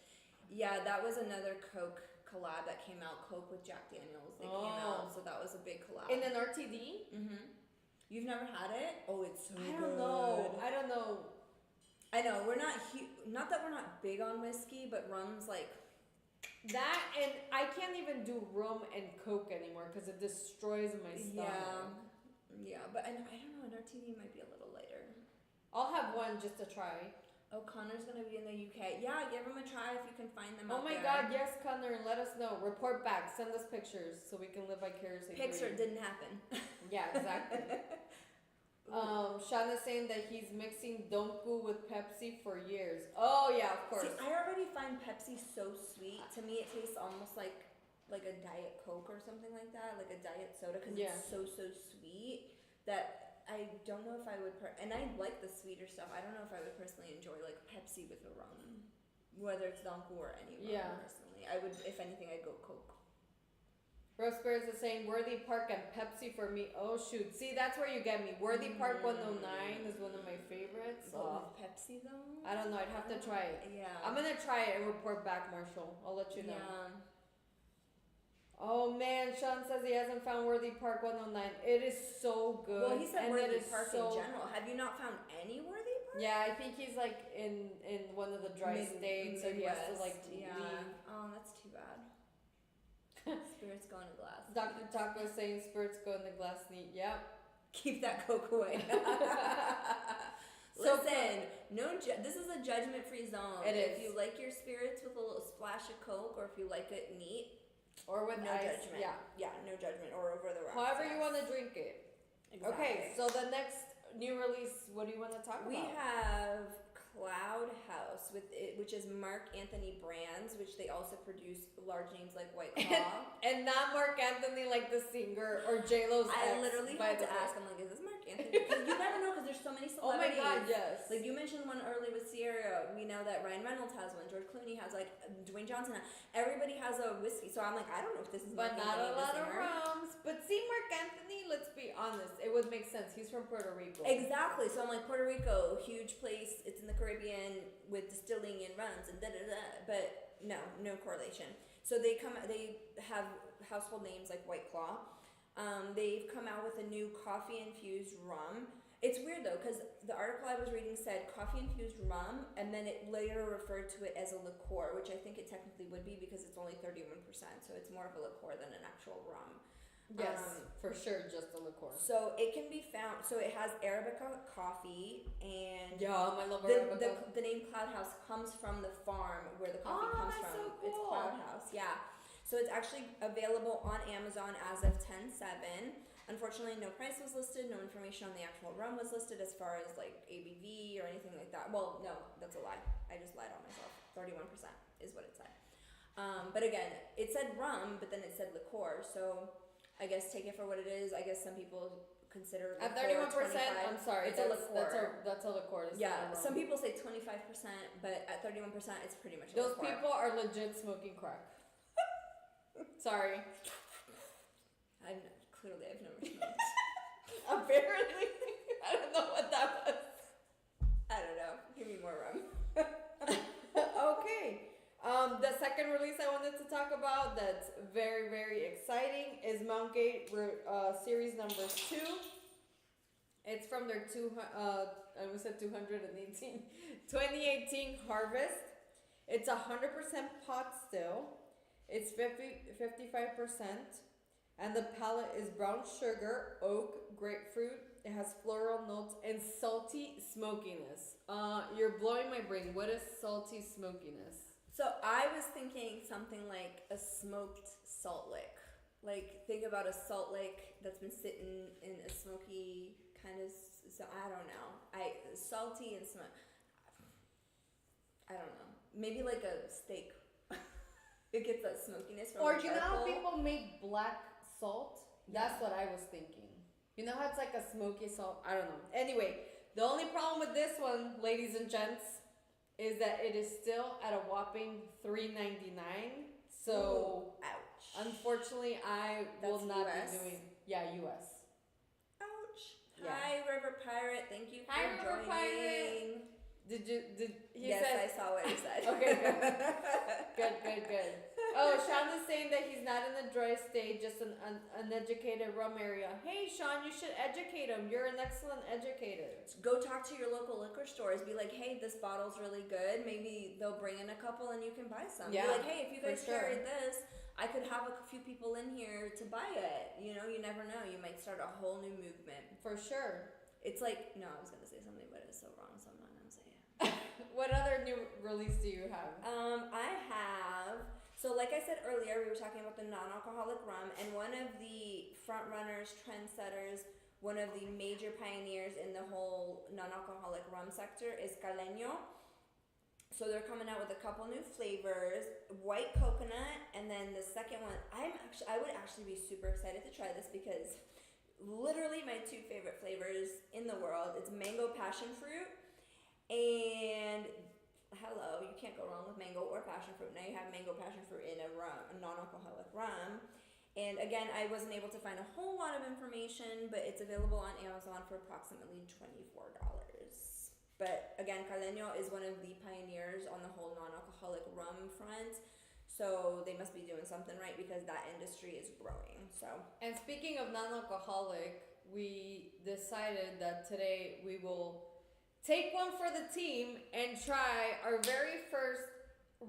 Yeah, that was another Coke collab that came out. Coke with Jack Daniels. They came out, so that was a big collab. In an RTD? You've never had it? Oh, it's so good. I don't know. I know, we're not not that we're not big on whiskey, but rum's like that, and I can't even do rum and Coke anymore because it destroys my stomach. Yeah, but I don't know, an RTD might be a little lighter. I'll have one just to try. Oh, Connor's gonna be in the UK. Yeah, give him a try if you can find them. Oh my God, yes, Connor, let us know. Report back. Send us pictures so we can live vicariously. Picture didn't happen. Yeah, exactly. Sean is saying that he's mixing Donku with Pepsi for years. Oh yeah, of course. See, I already find Pepsi so sweet. To me, it tastes almost like a Diet Coke or something like that, like a diet soda, because it's so sweet that. I don't know if I would, and I like the sweeter stuff. I don't know if I would personally enjoy like Pepsi with a rum, whether it's Donku or any rum. Personally, I would, if anything, I'd go Coke. Rose Spirits is saying Worthy Park and Pepsi for me. Oh shoot, see that's where you get me. Worthy Park 109 is one of my favorites. But with Pepsi though, I don't know. I'd have to try it. Yeah, I'm gonna try it and report back, Marshall. I'll let you know. Yeah. Oh man, Sean says he hasn't found Worthy Park 109. It is so good. Well, he said Worthy Park in so general. Have you not found any Worthy Park? Yeah, I think he's like in one of the dry states, so he has to like leave. Oh, that's too bad. Spirits go in a glass. Dr. Taco is saying spirits go in the glass neat. Yep. Keep that Coke away. Listen, this is a judgment-free zone. It is. If you like your spirits with a little splash of Coke, or if you like it neat, or with no ice. judgment. Yeah, no judgment. Or over the rocks. however you want to drink it. Exactly. Okay, so the next new release, what do you want to talk We about? have Cloud House which is Mark Anthony Brands, which they also produce large names like White Claw. And not Mark Anthony like the singer or J-Lo's I ex, literally by had the to way. ask. I'm like, is this Mark Anthony? Because you never know, because there's so many Oh my celebrities. god, yes. Like you mentioned one earlier with Sierra. We know that Ryan Reynolds has one. George Clooney has, like, Dwayne Johnson. Everybody has a whiskey. So I'm like, I don't know if this is But Mark not Anthony a lot the of singer. rums. But see, Mark Anthony, let's be honest, it would make sense. He's from Puerto Rico. Exactly. So I'm like, Puerto Rico, huge place. It's in the Caribbean with distilling and runs and da-da-da. But no correlation. So they have household names like White Claw. They've come out with a new coffee-infused rum. It's weird though, because the article I was reading said coffee-infused rum, and then it later referred to it as a liqueur, which I think it technically would be because it's only 31%, so it's more of a liqueur than an actual rum. Yes, for sure, just a liqueur. So it can be found. So it has Arabica coffee, and Yum, I love Arabica. the name Cloud House comes from the farm where the coffee comes that's from. so cool. It's Cloud House, yeah. So it's actually available on Amazon as of 10/7. Unfortunately, no price was listed, no information on the actual rum was listed as far as like ABV or anything like that. Well, no, that's a lie. I just lied on myself. 31% is what it said. But again, it said rum, but then it said liqueur. So I guess take it for what it is. I guess some people consider At liqueur 31%, I'm sorry, It's a liqueur. That's a liqueur. It's Yeah, not a rum. some people say 25%, but at 31%, it's pretty much a Those liqueur. people are legit smoking crack. Sorry. I've never smoked. Apparently. I don't know what that was. I don't know. Give me more rum. Okay. The second release I wanted to talk about that's very, very exciting is Mount Gate series number 2. It's from their 2018 harvest. It's 100% pot still. It's 55%. And the palate is brown sugar, oak, grapefruit. It has floral notes and salty smokiness. You're blowing my brain. What is salty smokiness? So I was thinking something like a smoked salt lick. Like, think about a salt lick that's been sitting in a smoky kind of, so I don't know. Salty and I don't know. Maybe like a steak. It gets that smokiness from Or the you know how charcoal. people make black salt? That's what I was thinking. You know how it's like a smoky salt? I don't know. Anyway, the only problem with this one, ladies and gents, is that it is still at a whopping $3.99. So, Ooh, ouch. unfortunately, I will That's not US? be doing. Yeah, US. Ouch. Yeah. Hi, River Pirate. Thank you for Hi, River joining. Pirate. Did he Yes, said? I saw what he said. Okay, good. Oh, Sean is saying that he's not in the dry state, just an uneducated rum area. Hey, Sean, you should educate him. You're an excellent educator. Go talk to your local liquor stores. Be like, hey, this bottle's really good. Maybe they'll bring in a couple and you can buy some. Yeah, Be like, hey, if you guys for sure. carried this, I could have a few people in here to buy it. You know, you never know. You might start a whole new movement. For sure. It's like, no, I was going to say something, but it's so wrong, so I'm not going to say it. What other new release do you have? I have, so like I said earlier, we were talking about the non-alcoholic rum, and one of the front runners, trendsetters, one of the major pioneers in the whole non-alcoholic rum sector is Caleño. So they're coming out with a couple new flavors, white coconut, and then the second one, I would actually be super excited to try this because literally my two favorite flavors in the world, it's mango passion fruit. And hello, you can't go wrong with mango or passion fruit. Now you have mango passion fruit in a non-alcoholic rum. And again, I wasn't able to find a whole lot of information, but it's available on Amazon for approximately $24. But again, Caleño is one of the pioneers on the whole non-alcoholic rum front. So they must be doing something right because that industry is growing. So. And speaking of non-alcoholic, we decided that today we will take one for the team and try our very first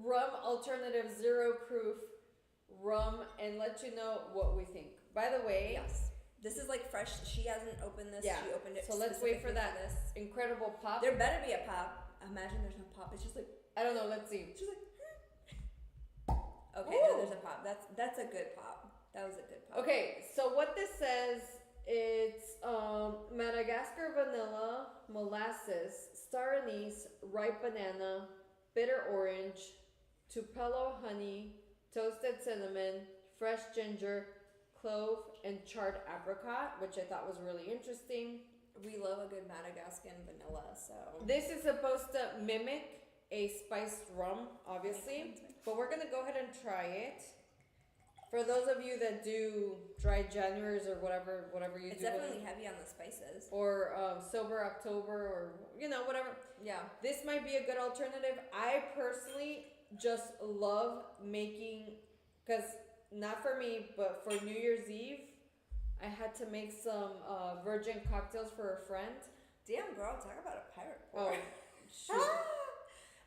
rum alternative 0 proof rum and let you know what we think. By the way, Yes. This is like fresh. She hasn't opened this. Yeah. She opened it. So let's wait for specifically that this. incredible pop. There better be a pop. Imagine there's no pop. It's just like I don't know. Let's see. she's like. Okay, Ooh. no, there's a pop. That's a good pop. That was a good pop. Okay, so what this says, it's Madagascar vanilla, molasses, star anise, ripe banana, bitter orange, Tupelo honey, toasted cinnamon, fresh ginger, clove, and charred apricot, which I thought was really interesting. We love a good Madagascan vanilla, so. This is supposed to mimic a spiced rum, obviously, but we're gonna go ahead and try it. For those of you that do dry Januaries or whatever you It's do, definitely heavy on the spices. or sober October, or whatever. Yeah. This might be a good alternative. I personally just love making, because not for me, but for New Year's Eve, I had to make some virgin cocktails for a friend. Damn, girl, talk about a pirate. Oh, shoot.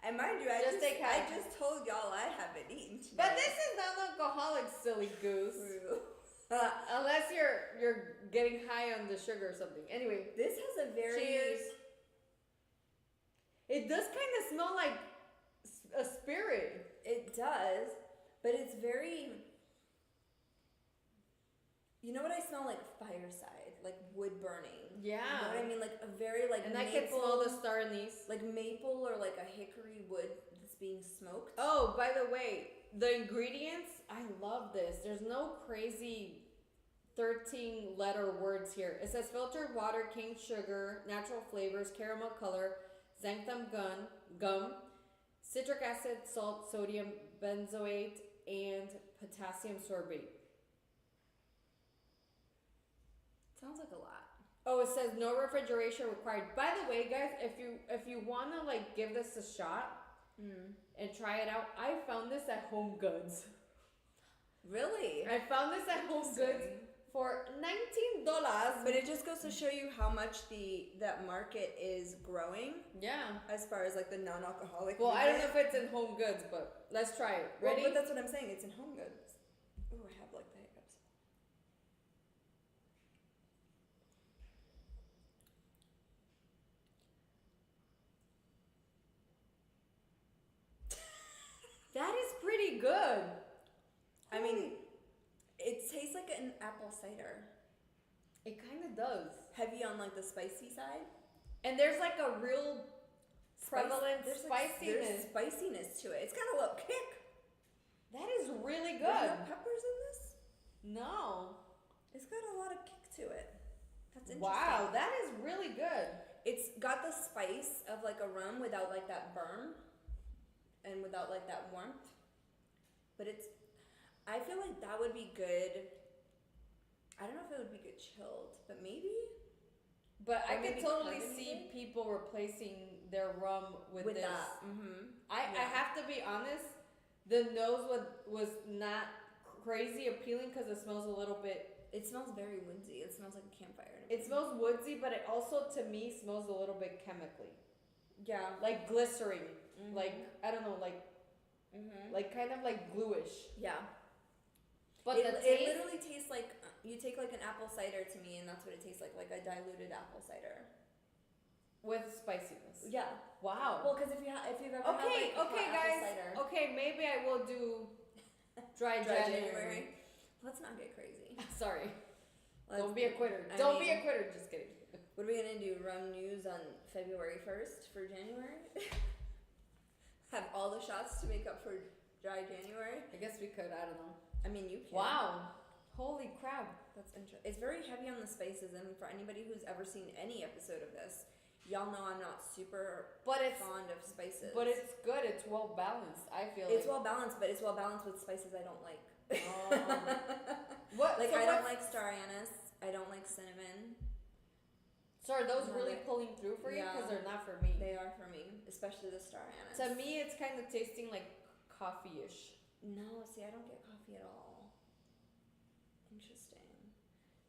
And mind you, I Just take half. just told y'all I haven't eaten tonight. But this is non-alcoholic, silly goose. True. Unless you're getting high on the sugar or something. Anyway, This has a very. cheers. It does kind of smell like a spirit. It does, but it's very. You know what I smell like? Fireside, like wood burning. Yeah. You know what I mean? Like a very like And maple, I can smell the star anise. like maple or like a hickory wood that's being smoked. Oh, by the way, the ingredients, I love this. There's no crazy 13-letter words here. It says filtered water, cane sugar, natural flavors, caramel color, xanthan gum, citric acid, salt, sodium benzoate, and potassium sorbate. Sounds like a lot. Oh, it says no refrigeration required. By the way, guys, if you wanna like give this a shot and try it out, I found this at Home Goods. Really? I found this at Home Goods for $19. But it just goes to show you how much that market is growing Yeah. as far as like the non-alcoholic. Well, I don't know if it's in Home Goods, but let's try it. Ready? Well, but that's what I'm saying. It's in Home Goods. Ooh, I have like the hiccups. That is pretty good. I mean, it tastes like an apple cider. It kind of does. Heavy on like the spicy side. And there's like a real prevalent There's spiciness. spiciness to it. It's got a little kick. That is really There's good. no peppers in this. No. It's got a lot of kick to it. That's interesting. Wow, that is really good. It's got the spice of like a rum without like that burn and without like that warmth. But I feel like that would be good. I don't know if it would be good chilled, but maybe. But I Or could maybe totally carbonated? see people replacing their rum with this. that. Mm-hmm. I Yeah. have to be honest, the nose was not crazy appealing because it smells a little bit. It smells very woodsy. It smells like a campfire. It smells woodsy, but it also to me smells a little bit chemically, Yeah. like glycerin, Mhm. like I don't know, like kind of like bluish. Yeah. But it the taste, literally tastes like you take like an apple cider to me, and that's what it tastes like a diluted apple cider. with spiciness. Yeah. Wow. Well, because if you've ever had Okay, like okay, hot guys. apple cider, Okay, maybe I will do dry January. Let's not get crazy. Sorry. Let's Don't be a quitter. I Don't be mean- a quitter. Just kidding. What are we gonna do? Rum news on February 1st for January? Have all the shots to make up for dry January? I guess we could. I don't know. I mean, you can. Wow. Holy crap. That's interesting. It's very heavy on the spices, and for anybody who's ever seen any episode of this, y'all know I'm not super But it's fond of spices. but it's good. It's well balanced. I feel It's like. well balanced, but it's well balanced with spices I don't like. What? Like so I don't what's- like star anise. I don't like cinnamon. So are those Not really it. pulling through for you? Yeah. Because they're not for me. They are for me, especially the star anise. To me, it's kind of tasting like coffee-ish. No, see, I don't get coffee at all. Interesting.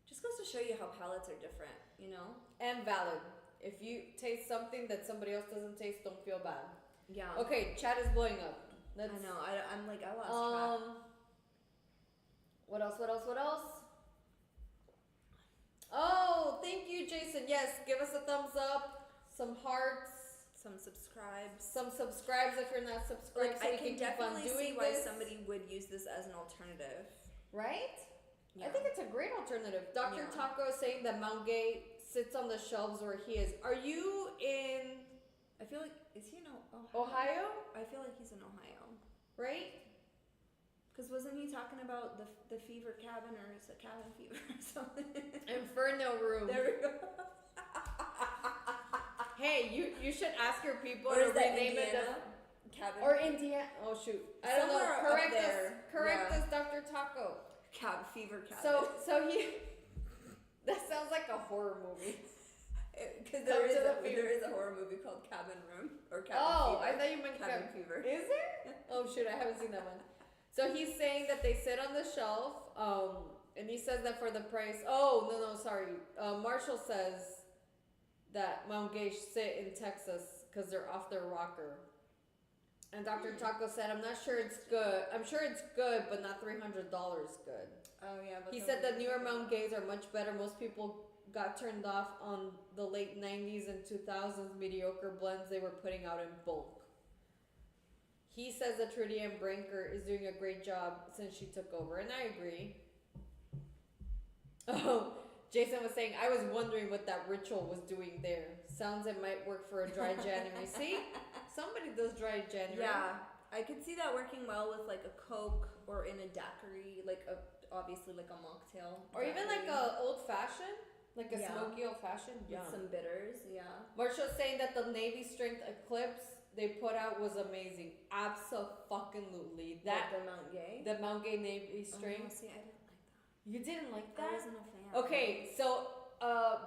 Just goes to show you how palates are different, you know? And valid. If you taste something that somebody else doesn't taste, don't feel bad. Yeah. Okay, chat is blowing up. Let's, I know. I'm like, I lost track. What else? What else? What else? Oh, thank you, Jason. Yes, give us a thumbs up, some hearts, Some subscribes. some subscribes if you're not subscribed. Like, so I we can keep on definitely doing see why this. somebody would use this as an alternative. Right? Yeah. I think it's a great alternative. Dr. Yeah. Taco is saying that Mount Gay sits on the shelves where he is. Are you in I feel like, is he in Ohio? Ohio? I feel like he's in Ohio. Right? Because wasn't he talking about the fever cabin, or is it cabin fever or something? Inferno room. There we go. Hey, you should ask your people Or to is that rename it. Indiana? Cabin. Or Indiana. Oh shoot. I don't know. Somewhere up Correct us. there. Correct Yeah. us, Dr. Taco. Fever cabin. So he. That sounds like a horror movie. Because Come to the there is a horror movie called Cabin Room or Cabin Oh, I Fever. thought you meant Cabin Fever. Is there? Oh shoot, I haven't seen that one. So he's saying that they sit on the shelf, and he says that for the price. Oh no, sorry. Marshall says that Mount Gay sit in Texas because they're off their rocker. And Dr. Taco said, "I'm not sure it's good. I'm sure it's good, but not $300 good." Oh yeah. But He said that newer Mount Gays are much better. Most people got turned off on the late 90s and 2000s mediocre blends they were putting out in bulk. He says that Trudy Ann Branker is doing a great job since she took over, and I agree. Oh, Jason was saying, I was wondering what that ritual was doing there. Sounds it might work for a dry January. See? Somebody does dry January. Yeah, I could see that working well with like a Coke or in a daiquiri, obviously like a mocktail. Or even like daiquiri a old fashioned. Like a Yeah. smoky old fashioned. with some bitters. Yeah. Marshall's saying that the Navy strength Eclipse they put out was amazing. Absolutely. That the Mount Gay. the Mount Gay Navy Oh, strength. see, I didn't like that. You didn't like I that? wasn't a fan. Okay, so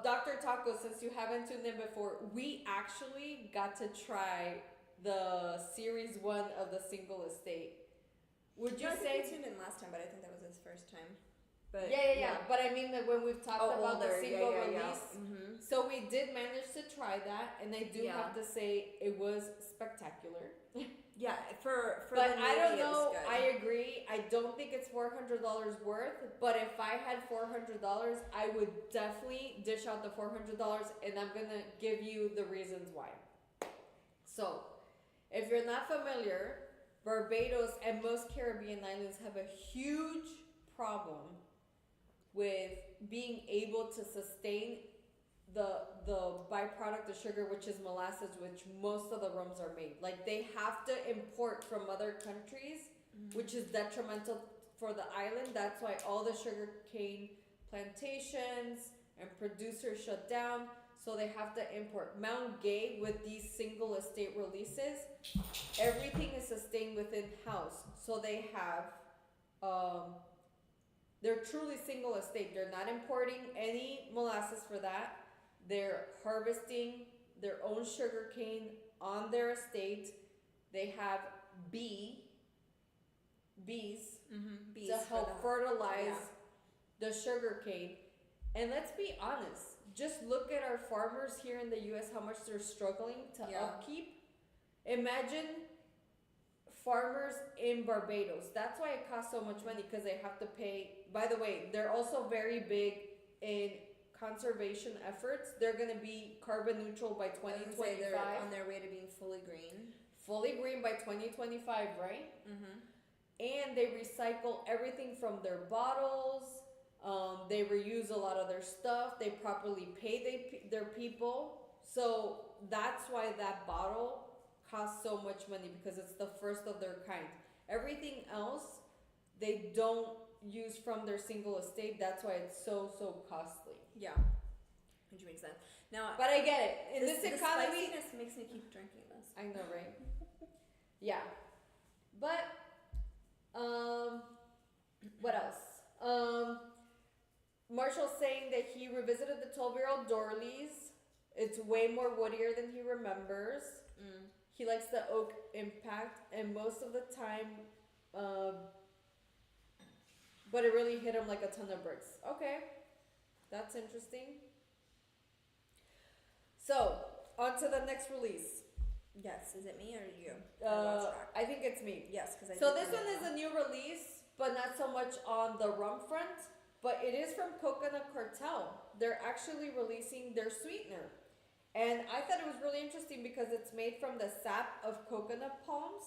Dr. Taco, since you haven't tuned in before, we actually got to try the series 1 of the single estate. Would you I think say he tuned in last time, but I think that was his first time. But yeah. But I mean that when we've talked about the single release. Mm-hmm. So we did manage to try that, and I do Yeah. have to say it was spectacular. Yeah, for But the I don't Navy, it was know. good. I agree. I don't think it's $400 worth. But if I had $400, I would definitely dish out the $400, and I'm gonna give you the reasons why. So, if you're not familiar, Barbados and most Caribbean islands have a huge problem with being able to sustain the byproduct of sugar, which is molasses, which most of the rums are made. Like they have to import from other countries, which is detrimental for the island. That's why all the sugar cane plantations and producers shut down. So they have to import. Mount Gay, with these single estate releases, everything is sustained within house. So they have they're truly single estate. They're not importing any molasses for that. They're harvesting their own sugar cane on their estate. They have bees Bees to for help the- fertilize yeah. the sugar cane. And let's be honest, just look at our farmers here in the US, how much they're struggling to Yeah. upkeep. Imagine farmers in Barbados. That's why it costs so much money, because they have to pay. By the way, they're also very big in conservation efforts. They're going to be carbon neutral by I was gonna say they're 2025. on their way to being fully green. Fully green by 2025, right? Mm-hmm. And they recycle everything from their bottles. They reuse a lot of their stuff. They properly pay their people. So that's why that bottle costs so much money, because it's the first of their kind. Everything else they don't use from their single estate. That's why it's so costly. Yeah, which makes sense. Now, But I get it. In this economy, the spiciness makes me keep drinking this. I know, right? Yeah. But what else? Marshall's saying that he revisited the 12-year-old Dorleys. It's way more woodier than he remembers. He likes the oak impact, and most of the time, but it really hit him like a ton of bricks. Okay, that's interesting. So, on to the next release. Yes, is it me or you? I lost track. I think it's me. Yes, because So this one is a new release, but not so much on the rum front. but it is from Coconut Cartel. They're actually releasing their sweetener. And I thought it was really interesting because it's made from the sap of coconut palms.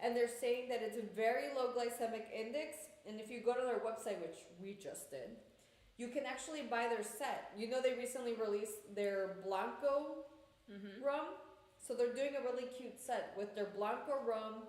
And they're saying that it's a very low glycemic index. And if you go to their website, which we just did, you can actually buy their set. You know, they recently released their Blanco rum. So they're doing a really cute set with their Blanco rum,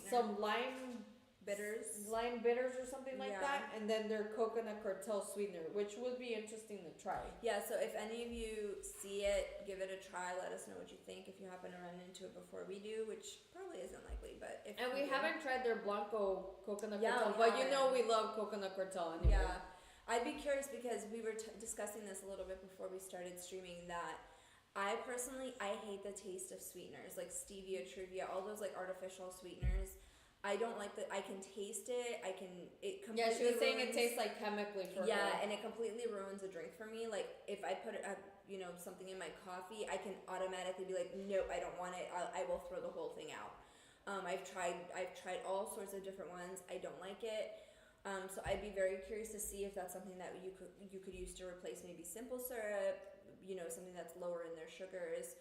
some lime bitters or something like that, and then their Coconut Cartel sweetener, which would be interesting to try. Yeah, so if any of you see it, give it a try. Let us know what you think if you happen to run into it before we do, which probably isn't likely. But if we haven't tried their Blanco Coconut Cartel, we but you know we love Coconut Cartel anyway. Yeah, I'd be curious because we were discussing this a little bit before we started streaming that I personally hate the taste of sweeteners like stevia, trivia, all those like artificial sweeteners. I don't like I can taste it. It completely Yeah, she was saying it ruins- tastes like chemically for her. Yeah, and it completely ruins a drink for me. Like if I put something in my coffee, I can automatically be like, nope, I don't want it. I will throw the whole thing out. I've tried all sorts of different ones. I don't like it. So I'd be very curious to see if that's something that you could use to replace maybe simple syrup. Something that's lower in their sugars.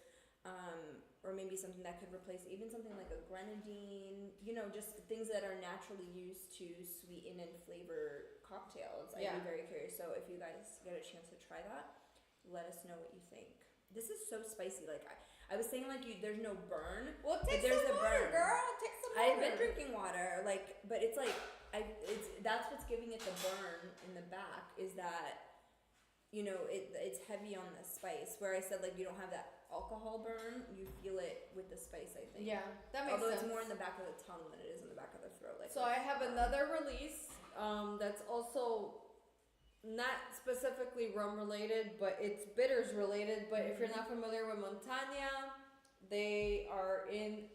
Or maybe something that could replace even something like a grenadine, just things that are naturally used to sweeten and flavor cocktails. I'd be very curious. So if you guys get a chance to try that, let us know what you think. This is so spicy. Like I was saying, like there's no burn. Well, take there's some a water, burn. girl. Take some water. I've been drinking water, but it's like that's what's giving it the burn in the back is that. It's heavy on the spice. Where I said like you don't have that alcohol burn, you feel it with the spice. I think. Yeah, that makes sense. Although it's more in the back of the tongue than it is in the back of the throat. So I have another release that's also not specifically rum related, but it's bitters related. But if you're not familiar with Montagna, they are in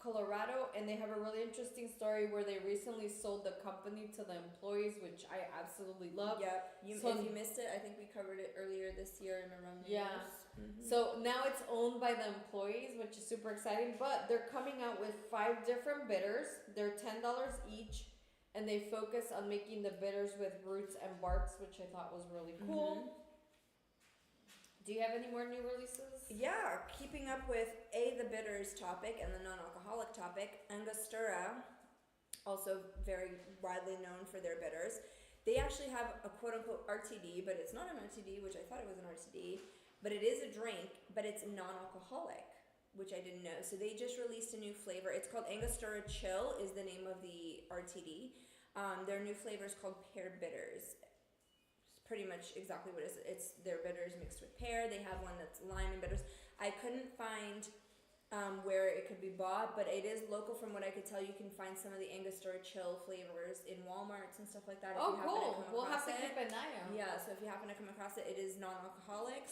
Colorado, and they have a really interesting story where they recently sold the company to the employees, which I absolutely love. Yep. If you missed it, I think we covered it earlier this year in the Rum News. Yeah. So now it's owned by the employees, which is super exciting. But they're coming out with 5 different bitters. They're $10 each, and they focus on making the bitters with roots and barks, which I thought was really cool. Do you have any more new releases? Yeah, keeping up with the bitters topic and the non-alcoholic topic, Angostura, also very widely known for their bitters. They actually have a quote-unquote RTD, but it's not an RTD, which I thought it was an RTD, but it is a drink, but it's non-alcoholic, which I didn't know. So they just released a new flavor. It's called Angostura Chill is the name of the RTD. Their new flavor is called Pear Bitters. Pretty much exactly what it is. It's their bitters mixed with pear. They have one that's lime and bitters. I couldn't find where it could be bought, but it is local from what I could tell. You can find some of the Angostura Chill flavors in Walmarts and stuff like that. Oh, cool. We'll have to keep an eye out. Yeah, so if you happen to come across it, it is non-alcoholic,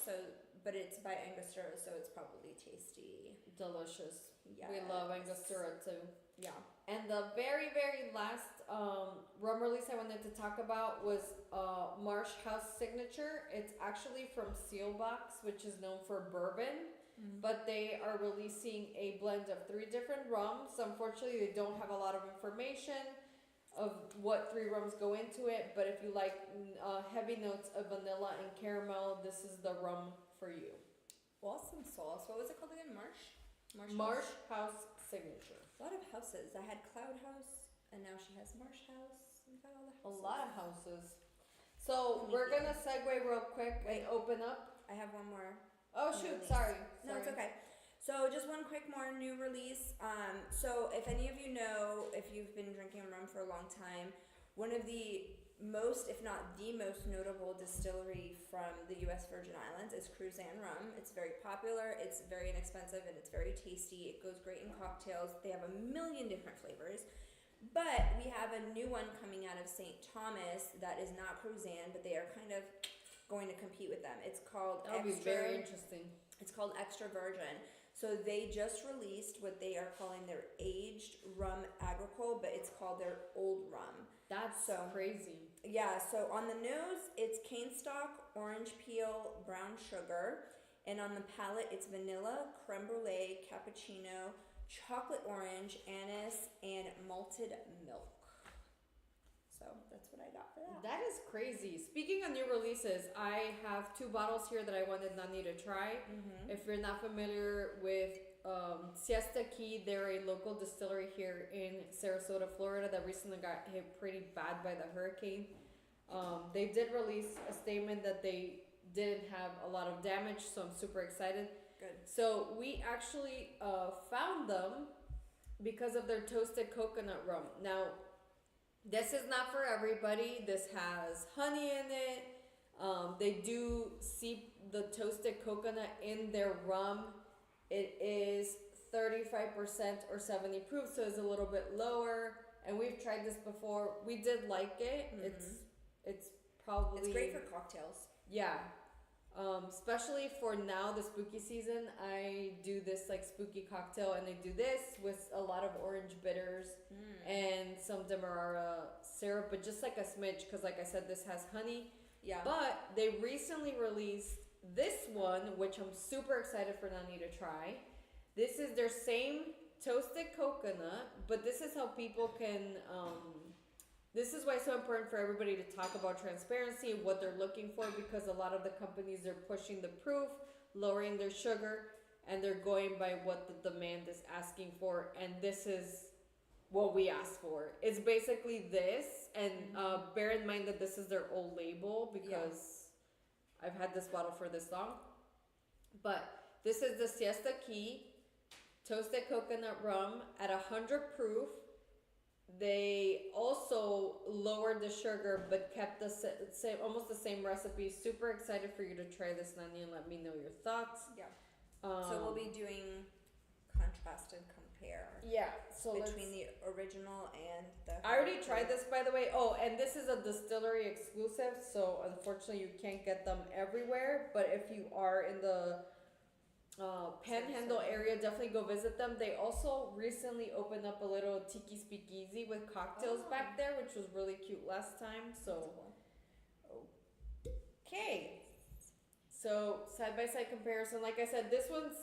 but it's by Angostura, so it's probably tasty. Delicious. Yeah. We love Angostura too. Yeah. And the very, very last rum release I wanted to talk about was Marsh House Signature. It's actually from Sealbox, which is known for bourbon. But they are releasing a blend of 3 different rums. Unfortunately, they don't have a lot of information of what 3 rums go into it. But if you like heavy notes of vanilla and caramel, this is the rum for you. Awesome sauce. What was it called again? Marsh House Signature. A lot of houses. I had Cloud House, and now she has Marsh House. We've got all the houses. A lot of houses. So we're gonna segue real quick and open up. I have one more. Oh shoot! Release. Sorry. No, it's okay. So just one quick more new release. So if any of you know, if you've been drinking rum for a long time, one of the most, if not the most notable distillery from the U.S. Virgin Islands is Cruzan Rum. It's very popular, it's very inexpensive, and it's very tasty. It goes great in cocktails. They have a million different flavors. But we have a new one coming out of St. Thomas that is not Cruzan, but they are kind of going to compete with them. It's called That'll be very interesting. It's called Extra Virgin. So they just released what they are calling their aged rum agricole, but it's called their old rum. That's so crazy. Yeah, so on the nose, it's cane stalk, orange peel, brown sugar. And on the palate, it's vanilla, creme brulee, cappuccino, chocolate orange, anise, and malted milk. So that's what I got for that. That is crazy. Speaking of new releases, I have 2 bottles here that I wanted Nani to try. Mm-hmm. If you're not familiar with Siesta Key, they're a local distillery here in Sarasota, Florida that recently got hit pretty bad by the hurricane. They did release a statement that they didn't have a lot of damage, so I'm super excited. Good. So we actually found them because of their toasted coconut rum. Now, this is not for everybody. This has honey in it. They do steep the toasted coconut in their rum. It is 35% or 70 proof, so it's a little bit lower. And we've tried this before. We did like it. Mm-hmm. It's probably... It's great for cocktails. Yeah. Especially for now, the spooky season, I do this like spooky cocktail, and I do this with a lot of orange bitters and some demerara syrup, but just like a smidge, because like I said, this has honey. Yeah. But they recently released this one, which I'm super excited for Nani to try. This is their same toasted coconut, but this is how people can... this is why it's so important for everybody to talk about transparency and what they're looking for, because a lot of the companies are pushing the proof, lowering their sugar, and they're going by what the demand is asking for. And this is what we asked for. It's basically this, and bear in mind that this is their old label, because I've had this bottle for this long. But this is the Siesta Key toasted coconut rum at 100 proof. They also lowered the sugar, but kept the same, almost the same recipe. Super excited for you to try this, Nani, and let me know your thoughts. Yeah. So we'll be doing contrast and compare. Yeah. So between the original and the... I already tried this, by the way. Oh, and this is a distillery exclusive, so unfortunately you can't get them everywhere. But if you are in the Panhandle area, definitely go visit them. They also recently opened up a little tiki speakeasy with cocktails back there, which was really cute last time. So, okay. So side by side comparison, like I said, this one's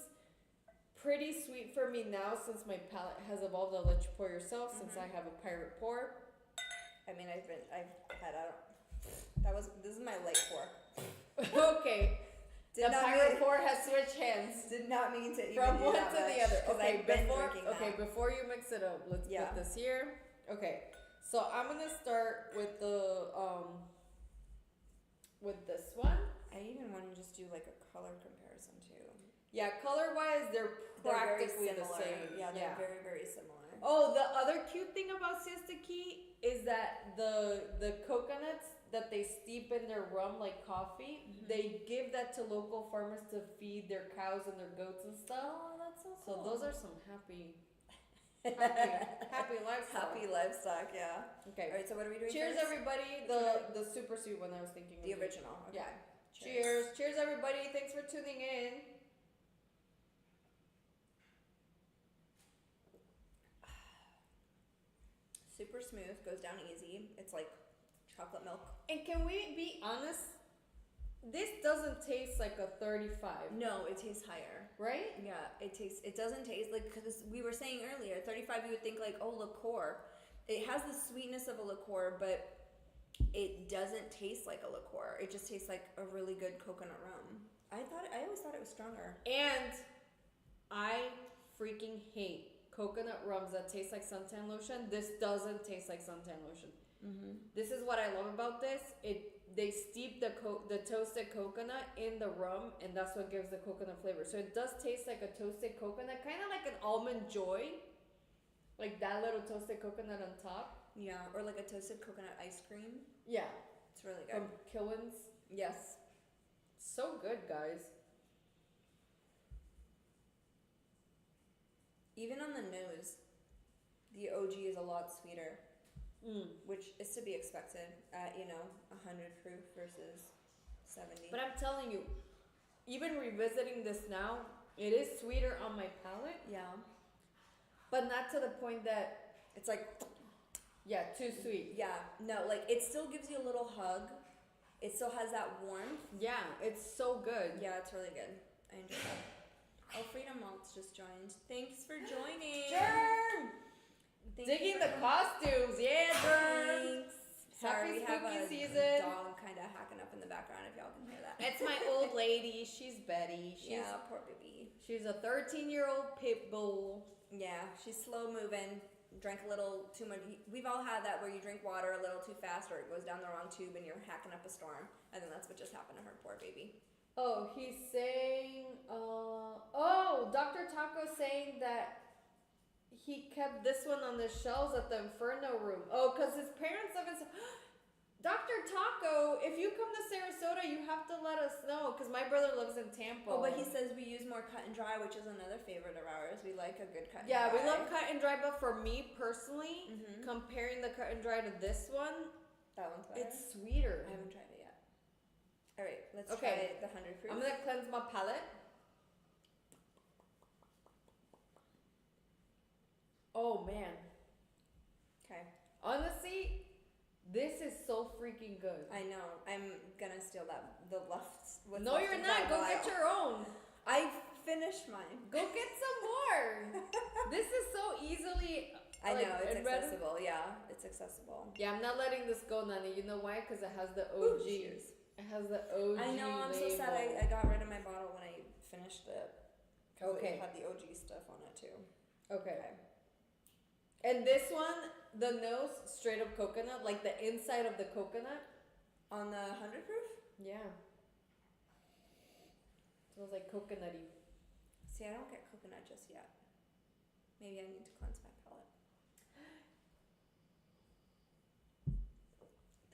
pretty sweet for me now since my palate has evolved. I'll let you pour yourself since I have a pirate pour. I mean, I've had this is my light pour. Okay. The pirate pour has switched hands. Did not mean to even from do one that to much, the other. 'cause Okay, I've been drinking that. before you mix it up, let's put this here. Okay, so I'm gonna start with the with this one. I even want to just do like a color comparison too. Yeah, color wise, they're practically the same. Yeah, they're very, very similar. Oh, the other cute thing about Siesta Key is that the coconuts that they steep in their rum like coffee, they give that to local farmers to feed their cows and their goats and stuff. Oh, that's so cool. So those are some happy livestock. Happy livestock, yeah. Okay. All right, so what are we doing? Cheers, first? everybody. The super sweet one I was thinking of. The original. Okay. Yeah. Cheers. Cheers, everybody. Thanks for tuning in. Super smooth, goes down easy. It's like chocolate milk. And can we be honest? This doesn't taste like a 35. No, it tastes higher. Right? Yeah, it doesn't taste like, because we were saying earlier, 35 you would think like, oh, liqueur. It has the sweetness of a liqueur, but it doesn't taste like a liqueur. It just tastes like a really good coconut rum. I always thought it was stronger. And I freaking hate coconut rums that taste like suntan lotion. This doesn't taste like suntan lotion. This is what I love about this. They steep the toasted coconut in the rum, and that's what gives the coconut flavor. So it does taste like a toasted coconut, kind of like an almond joy, like that little toasted coconut on top. Yeah, or like a toasted coconut ice cream. Yeah, it's really good. From Killen's. Yes, so good, guys. Even on the nose, the OG is a lot sweeter. Which is to be expected at 100 proof versus 70. But I'm telling you, even revisiting this now, it is sweeter on my palate. Yeah. But not to the point that it's like, yeah, too sweet. Yeah. No, like it still gives you a little hug. It still has that warmth. Yeah, it's so good. Yeah, it's really good. I enjoy that. Oh, Freedom Malt's just joined. Thanks for joining. Sure. Digging the costumes, yeah, girl. Sorry, we have spooky a season. dog kind of hacking up in the background if y'all can hear that. It's my old lady. She's Betty. Yeah, poor baby. She's a 13-year-old pit bull. Yeah, she's slow moving. Drank a little too much. We've all had that where you drink water a little too fast or it goes down the wrong tube and you're hacking up a storm. I think that's what just happened to her, poor baby. Oh, he's saying, Dr. Taco saying that he kept this one on the shelves at the Inferno room. Oh, because his parents live in... Dr. Taco, if you come to Sarasota, you have to let us know, because my brother lives in Tampa. Oh, but he says we use more cut and dry, which is another favorite of ours. We like a good cut and dry. Yeah, we love cut and dry, but for me personally, comparing the cut and dry to this one, that one's better. it's sweeter. I haven't tried it yet. All right, let's try the 100 proof. I'm going to cleanse my palate. Oh, man. Okay. Honestly, this is so freaking good. I know. I'm gonna steal the left. No, you're not. Go get your own. I finished mine. Go get some more. This is so easily. I know it's accessible. Yeah, it's accessible. Yeah, I'm not letting this go, Nani. You know why? Because it has the OG. Ooh, it has the OG. I know. I'm so sad. I got rid of my bottle when I finished it. Okay. It had the OG stuff on it too. Okay. And this one, the nose, straight up coconut, like the inside of the coconut. On the 100 proof? Yeah. Smells like coconutty. See, I don't get coconut just yet. Maybe I need to cleanse my palate.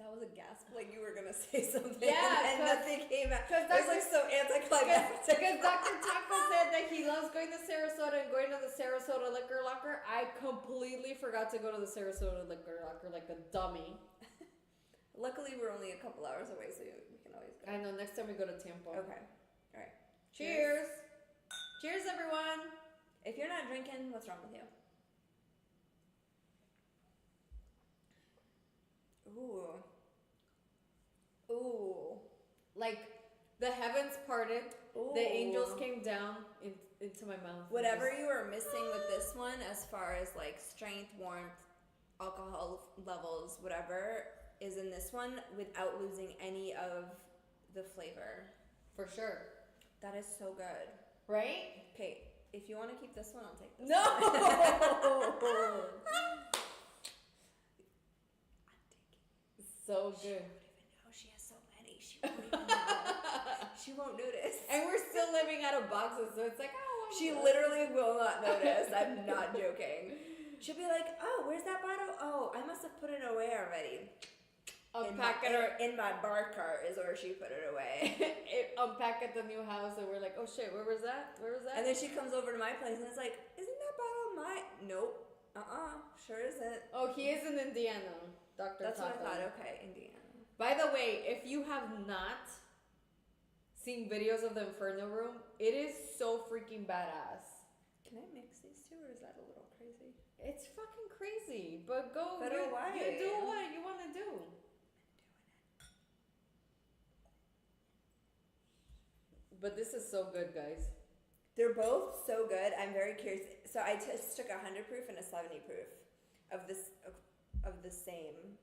That was a gasp, like you were gonna say something. Yeah, and nothing came out. Because it was like so anticlimactic. Because Dr. Taco said that he loves going to Sarasota and going to the Sarasota liquor locker. I completely forgot to go to the Sarasota liquor locker like a dummy. Luckily, we're only a couple hours away, so we can always go. I know. Next time we go to Tampa. Okay. All right. Cheers. Cheers, everyone. If you're not drinking, what's wrong with you? Ooh. Ooh. Like the heavens parted. Ooh. The angels came down into my mouth. Whatever you were missing with this one, as far as like strength, warmth, alcohol levels, whatever, is in this one without losing any of the flavor. For sure. That is so good. Right? Okay, if you want to keep this one, I'll take this No! one. So good. She has so many. She won't even know. She won't notice. And we're still living out of boxes, so it's like, oh. She literally will not notice. I'm not joking. She'll be like, oh, where's that bottle? Oh, I must have put it away already. Unpack in my bar cart is where she put it away. Unpack at the new house, and we're like, oh shit, where was that? Where was that? And then she comes over to my place and it's like, isn't that bottle mine? Nope. Sure isn't. Oh, he is in Indiana, Dr. That's Taco. what I thought. Okay, Indiana. By the way, if you have not seen videos of the Inferno room, it is so freaking badass. Can I mix these two, or is that a little crazy? It's fucking crazy, but go. But why? You do what you want to do. But this is so good, guys. They're both so good. I'm very curious. So I just took a 100 proof and a 70 proof of this of the same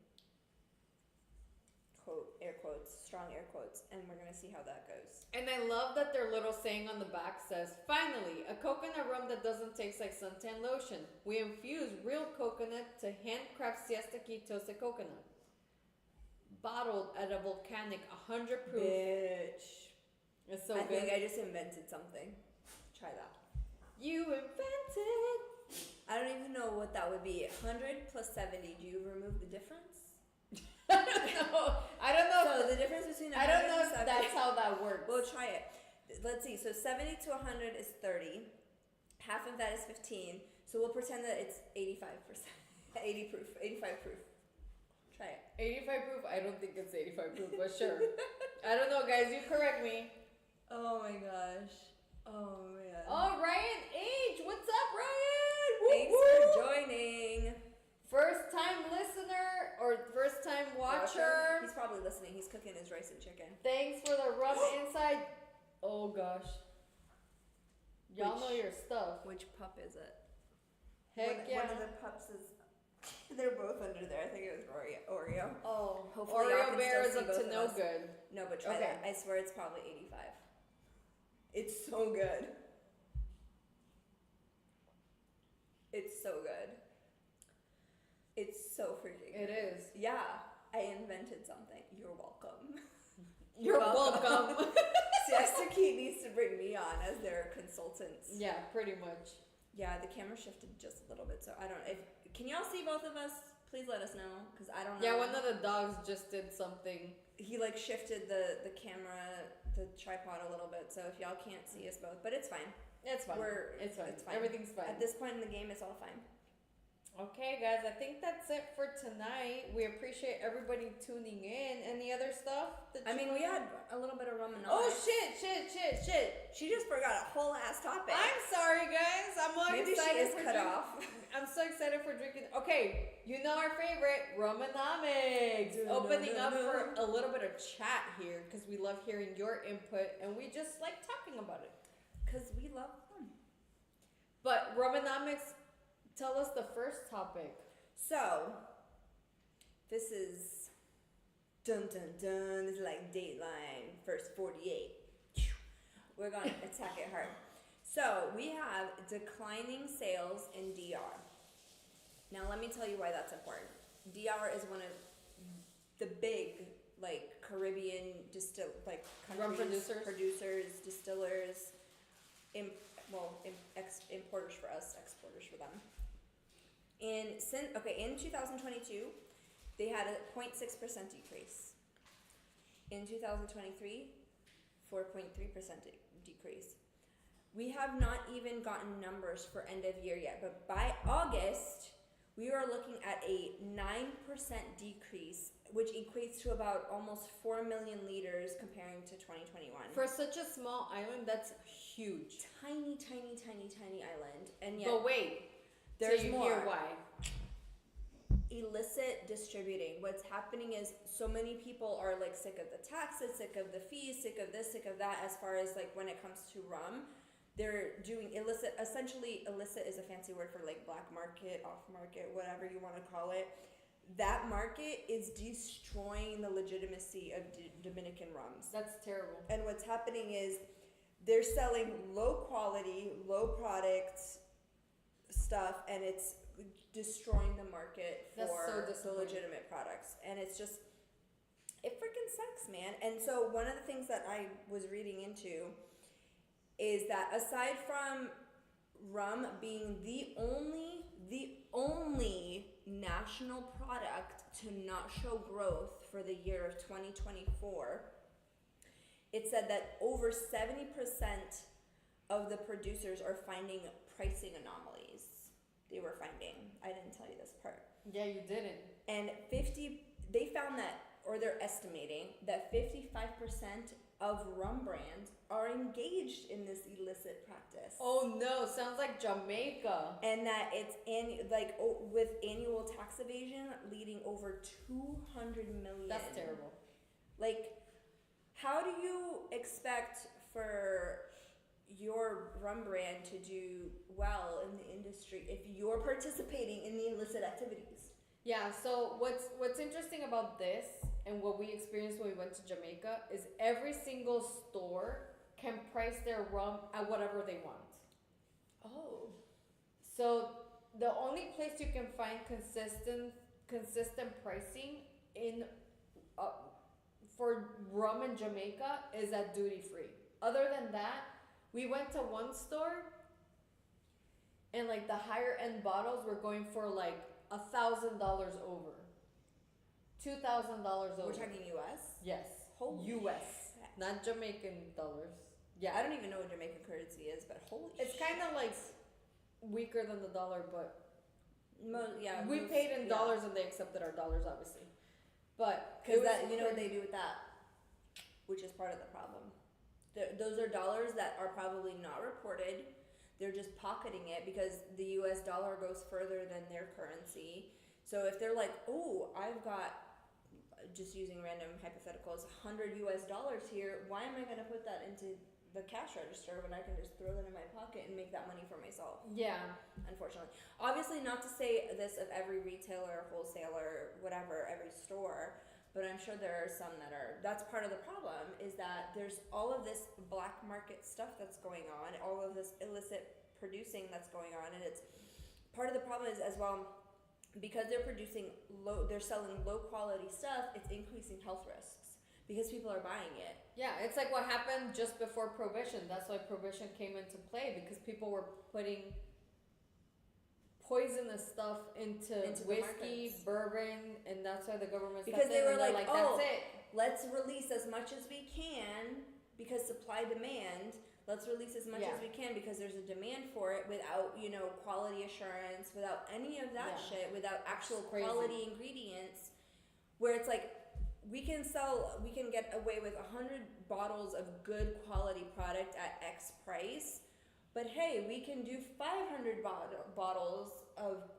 quote, air quotes, strong air quotes, and we're gonna see how that goes. And I love that their little saying on the back says, "Finally, a coconut rum that doesn't taste like suntan lotion. We infuse real coconut to handcraft Siesta Key toasted coconut. Bottled at a volcanic 100 proof." Bitch. It's so I good. think I just invented something. Try that. You invented. I don't even know what that would be. 100 plus 70. Do you remove the difference? I don't know. I don't know. So the difference between 100 I don't know and if 70. that's how that works. We'll try it. Let's see. So 70 to 100 is 30. Half of that is 15. So we'll pretend that it's 85%. 80 proof. 85 proof. Try it. 85 proof? I don't think it's 85 proof, but sure. I don't know, guys. You correct me. Oh my gosh. Oh man. Oh, Ryan H. What's up, Ryan? Woo, Thanks woo. for joining. First time listener or first time watcher. He's probably listening. He's cooking his rice and chicken. Thanks for the rum inside. Oh gosh. Y'all know your stuff. Which pup is it? Heck yeah. One of the pups is They're both under there. I think it was Oreo. Oh, Hopefully y'all Oreo can Bear is still see up to both of no us. good. No, but try Okay. that. I swear it's probably 85. It's so good. It's so good. It's so freaking It good. is. Yeah, I invented something. You're welcome. You're welcome. Siesta Key needs to bring me on as their consultant. Yeah, pretty much. Yeah, the camera shifted just a little bit, so I don't. Can y'all see both of us? Please let us know, because I don't know. Yeah, one of the dogs just did something. He like shifted the camera, the tripod a little bit, so if y'all can't see us both, but it's fine. It's fine. It's fine. Everything's fine. At this point in the game, it's all fine. Okay, guys, I think that's it for tonight. We appreciate everybody tuning in. Any other stuff? We had a little bit of rum and Oh, ice. shit. She just forgot a whole ass topic. I'm sorry, guys. I'm all Maybe excited she is for cut drink- off. I'm so excited for drinking. Okay, you know our favorite, Rumonomics. Opening up for a little bit of chat here because we love hearing your input and we just like talking about it. Because we love rum. But Rumonomics, tell us the first topic. So, this is dun dun dun. This is like Dateline, first 48. We're gonna attack it hard. So we have declining sales in DR. Now let me tell you why that's important. DR is one of the big Caribbean Rum countries, producers. distillers, importers for us, exporters for them. In 2022, they had a 0.6% decrease. In 2023, 4.3% decrease. We have not even gotten numbers for end of year yet, but by August, we are looking at a 9% decrease, which equates to about almost 4 million liters comparing to 2021. For such a small island, that's huge. Tiny, tiny, tiny, tiny island. And yet, But wait, there's so you more. hear why. Illicit distributing. What's happening is so many people are sick of the taxes, sick of the fees, sick of this, sick of that, as far as when it comes to rum. They're doing illicit. Essentially, illicit is a fancy word for black market, off market, whatever you want to call it. That market is destroying the legitimacy of Dominican rums. That's terrible. And what's happening is they're selling low quality, low product stuff, and it's destroying the market for the legitimate products. And it's just, it freaking sucks, man. And so one of the things that I was reading into is that aside from rum being the only national product to not show growth for the year of 2024, it said that over 70% of the producers are finding pricing anomalies. They were finding. I didn't tell you this part. Yeah, you didn't. And they found that, or they're estimating that 55% of rum brands are engaged in this illicit practice. Oh no, sounds like Jamaica. And that it's with annual tax evasion leading over 200 million. That's terrible. How do you expect for your rum brand to do well in the industry if you're participating in the illicit activities? Yeah, so what's interesting about this and what we experienced when we went to Jamaica is every single store can price their rum at whatever they want. Oh. So the only place you can find consistent pricing in for rum in Jamaica is at duty free. Other than that, we went to one store and the higher end bottles were going for $1,000 over, $2,000 over. We're talking US? Yes. Holy US, shit. not Jamaican dollars. Yeah, I don't even know what Jamaican currency is, but holy it's shit. kind of weaker than the dollar, but we most- paid in dollars and they accepted our dollars, obviously. But Because you know what they do with that, which is part of the problem. Those are dollars that are probably not reported. They're just pocketing it because the US dollar goes further than their currency. So if they're oh, I've got, just using random hypotheticals, $100 US here, why am I going to put that into the cash register when I can just throw that in my pocket and make that money for myself. Yeah. Unfortunately. Obviously, not to say this of every retailer, wholesaler, whatever, every store, but I'm sure there are some that are. That's part of the problem, is that there's all of this black market stuff that's going on, all of this illicit producing that's going on, and it's part of the problem is as well, because they're selling low quality stuff, it's increasing health risks because people are buying it. Yeah, it's like what happened just before Prohibition. That's why Prohibition came into play, because people were putting poisonous stuff into whiskey, bourbon, and that's why the government because they were like, oh, that's it. Let's release as much as we can because supply demand. Let's release as much as we can because there's a demand for it without, quality assurance, without any of that shit, without actual quality ingredients, where it's like, we can get away with 100 bottles of good quality product at X price, but hey, we can do 500 bottles of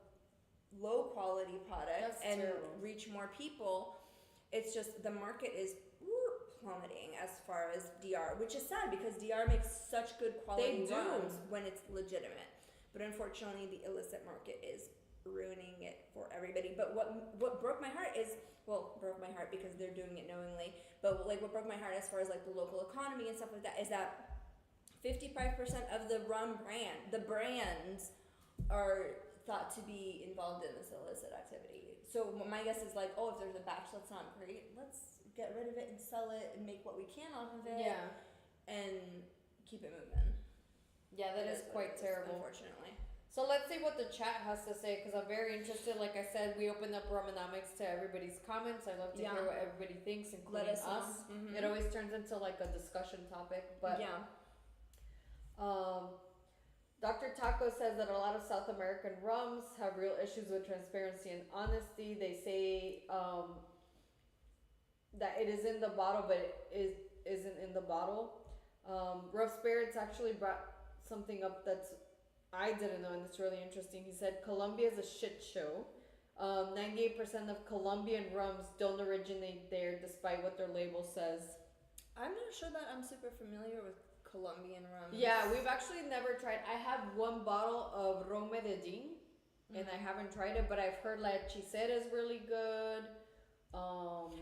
low quality product and reach more people. It's just the market is plummeting as far as DR, which is sad because DR makes such good quality rums when it's legitimate. But unfortunately, the illicit market is ruining it for everybody. But what broke my heart is, broke my heart because they're doing it knowingly, but like what broke my heart as far as like the local economy and stuff like that is that 55% of the rum brands are thought to be involved in this illicit activity. So my guess is like, if there's a batch that's not great, let's get rid of it and sell it and make what we can off of it. Yeah. And keep it moving. Yeah, that is quite terrible. Unfortunately. So let's see what the chat has to say, because I'm very interested. Like I said, we opened up Rumonomics to everybody's comments. I love to hear what everybody thinks, including us. Mm-hmm. It always turns into like a discussion topic. But Dr. Taco says that a lot of South American rums have real issues with transparency and honesty. They say that it is in the bottle, but it isn't in the bottle. Rough Spirits actually brought something up that's I didn't know, and it's really interesting. He said Colombia is a shit show. 98% of Colombian rums don't originate there, despite what their label says. I'm not sure that I'm super familiar with Colombian rums. Yeah, we've actually never tried. I have one bottle of Rum Medellin, and I haven't tried it, but I've heard La Hechicera is really good.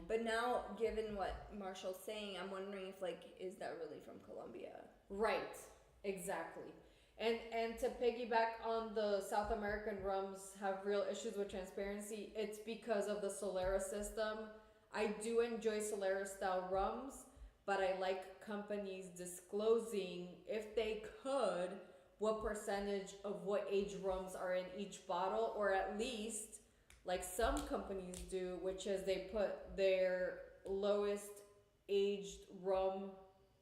But now, given what Marshall's saying, I'm wondering if is that really from Colombia? Right, exactly. And to piggyback on the South American rums have real issues with transparency, it's because of the Solera system. I do enjoy Solera style rums, but I like companies disclosing, if they could, what percentage of what age rums are in each bottle, or at least, like some companies do, which is they put their lowest aged rum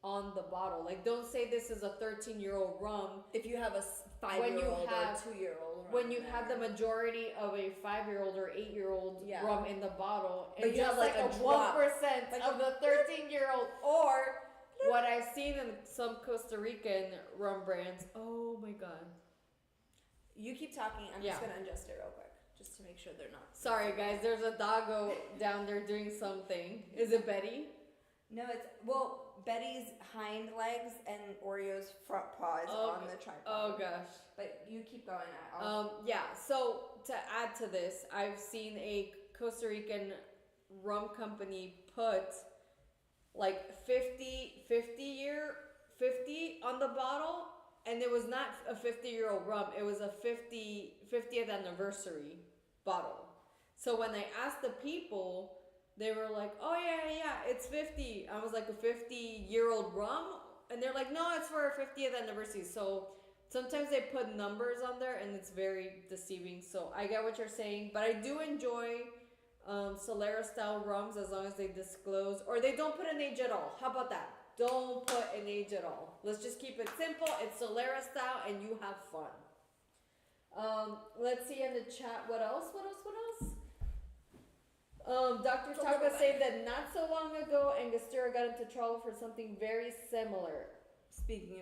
on the bottle. Like, don't say this is a 13-year-old rum if you have a 5-year-old or a 2-year-old rum. When you have the majority of a 5-year-old or 8-year-old rum in the bottle, and but you just have like a 1% of the 13-year-old, or what I've seen in some Costa Rican rum brands. Oh my god. You keep talking. I'm just gonna adjust it real quick, just to make sure they're not. Sorry guys, there's a doggo down there doing something. Is it Betty? No, it's Betty's hind legs and Oreo's front paws on the tripod. Oh gosh. But you keep going. So to add to this, I've seen a Costa Rican rum company put like 50 on the bottle, and it was not a 50-year-old rum, it was a 50th anniversary bottle. So when I asked the people, they were like, oh yeah, it's 50. I was like, a 50-year-old rum? And they're like, no, it's for our 50th anniversary. So sometimes they put numbers on there, and it's very deceiving. So I get what you're saying, but I do enjoy Solera style rums as long as they disclose, or they don't put an age at all. How about that? Don't put an age at all. Let's just keep it simple. It's Solera style, and you have fun. Let's see in the chat. What else? Dr. Taco said that not so long ago, Angostura got into trouble for something very similar. Speaking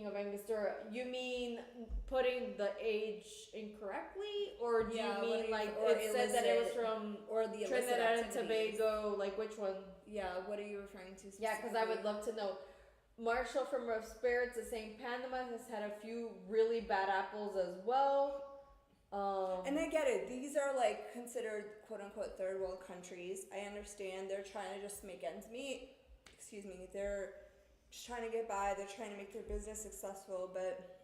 of Angostura, you mean putting the age incorrectly, or do you mean it said that it was from the Trinidad and Tobago? Like which one? Yeah, what are you referring to? Yeah, because I would love to know. Marshall from Rough Spirits is saying Panama has had a few really bad apples as well. And I get it. These are like considered quote unquote third world countries. I understand they're trying to just make ends meet. Excuse me. They're just trying to get by. They're trying to make their business successful. But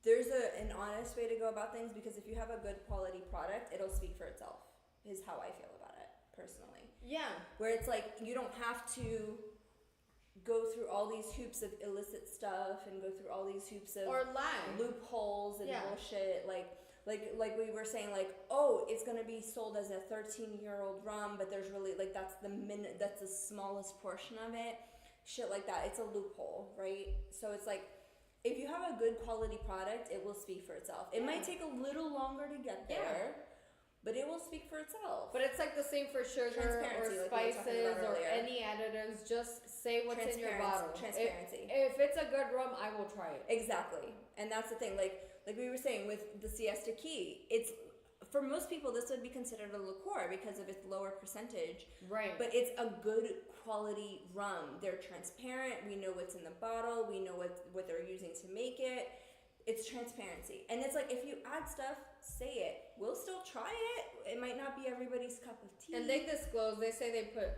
there's an honest way to go about things, because if you have a good quality product, it'll speak for itself, is how I feel about it personally. Yeah. Where it's like you don't have to go through all these hoops of illicit stuff and go through all these hoops of Or lie. loopholes and Yeah. bullshit. Like we were saying, like, oh, it's gonna be sold as a 13-year-old rum, but there's really like that's the smallest portion of it. Shit like that. It's a loophole, right? So it's like, if you have a good quality product, it will speak for itself. It might take a little longer to get there, but it will speak for itself. But it's like the same for sugar or Transparency, like we were spices talking about or earlier. any additives. Just say what's in your bottle. Transparency. If it's a good rum, I will try it. Exactly. And that's the thing. Like we were saying with the Siesta Key, it's, for most people, this would be considered a liqueur because of its lower percentage. Right. But it's a good quality rum. They're transparent. We know what's in the bottle. We know what they're using to make it. It's transparency. And it's like, if you add stuff, say it. We'll still try it. It might not be everybody's cup of tea. And they disclose, they say they put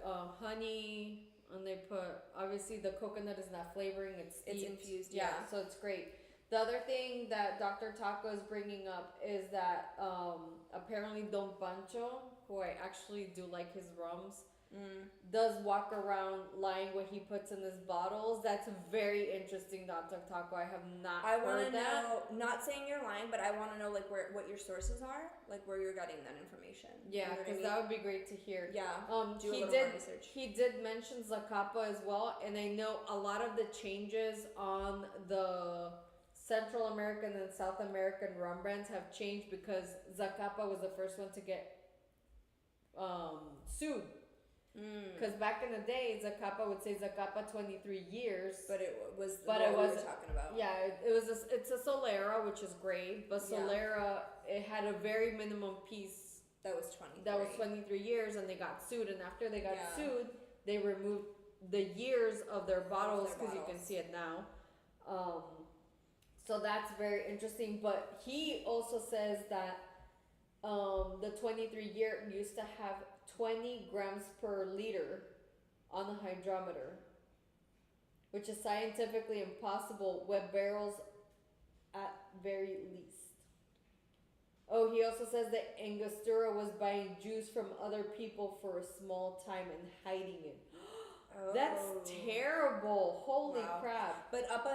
honey, and they put, obviously the coconut is not flavoring, it's steeped. It's infused, yeah. So it's great. The other thing that Dr. Taco is bringing up is that apparently Don Pancho, who I actually do like his rums, does walk around lying what he puts in his bottles. That's very interesting, Dr. Taco. I have not I want heard to that. know, not saying you're lying, but I want to know like what your sources are, like where you're getting that information. Yeah, You know what I because mean? that would be great to hear. Yeah. Do a He little did. more research. He did mention Zacapa as well, and I know a lot of the changes on the Central American and South American rum brands have changed because Zacapa was the first one to get sued. Because back in the day, Zacapa would say Zacapa 23 years. But it was But what it we were wasn't- talking about. Yeah, it's a Solera, which is great, but Yeah. Solera, it had a very minimum piece That was 20. that was 23 years, and they got sued. And after they got Yeah. sued, they removed the years of their bottles, because you can bottles. see it now. So that's very interesting. But he also says that the 23 year used to have 20 grams per liter on the hydrometer, which is scientifically impossible with barrels at very least. Oh, he also says that Angostura was buying juice from other people for a small time and hiding it. Oh. That's terrible. Holy Wow. crap. But up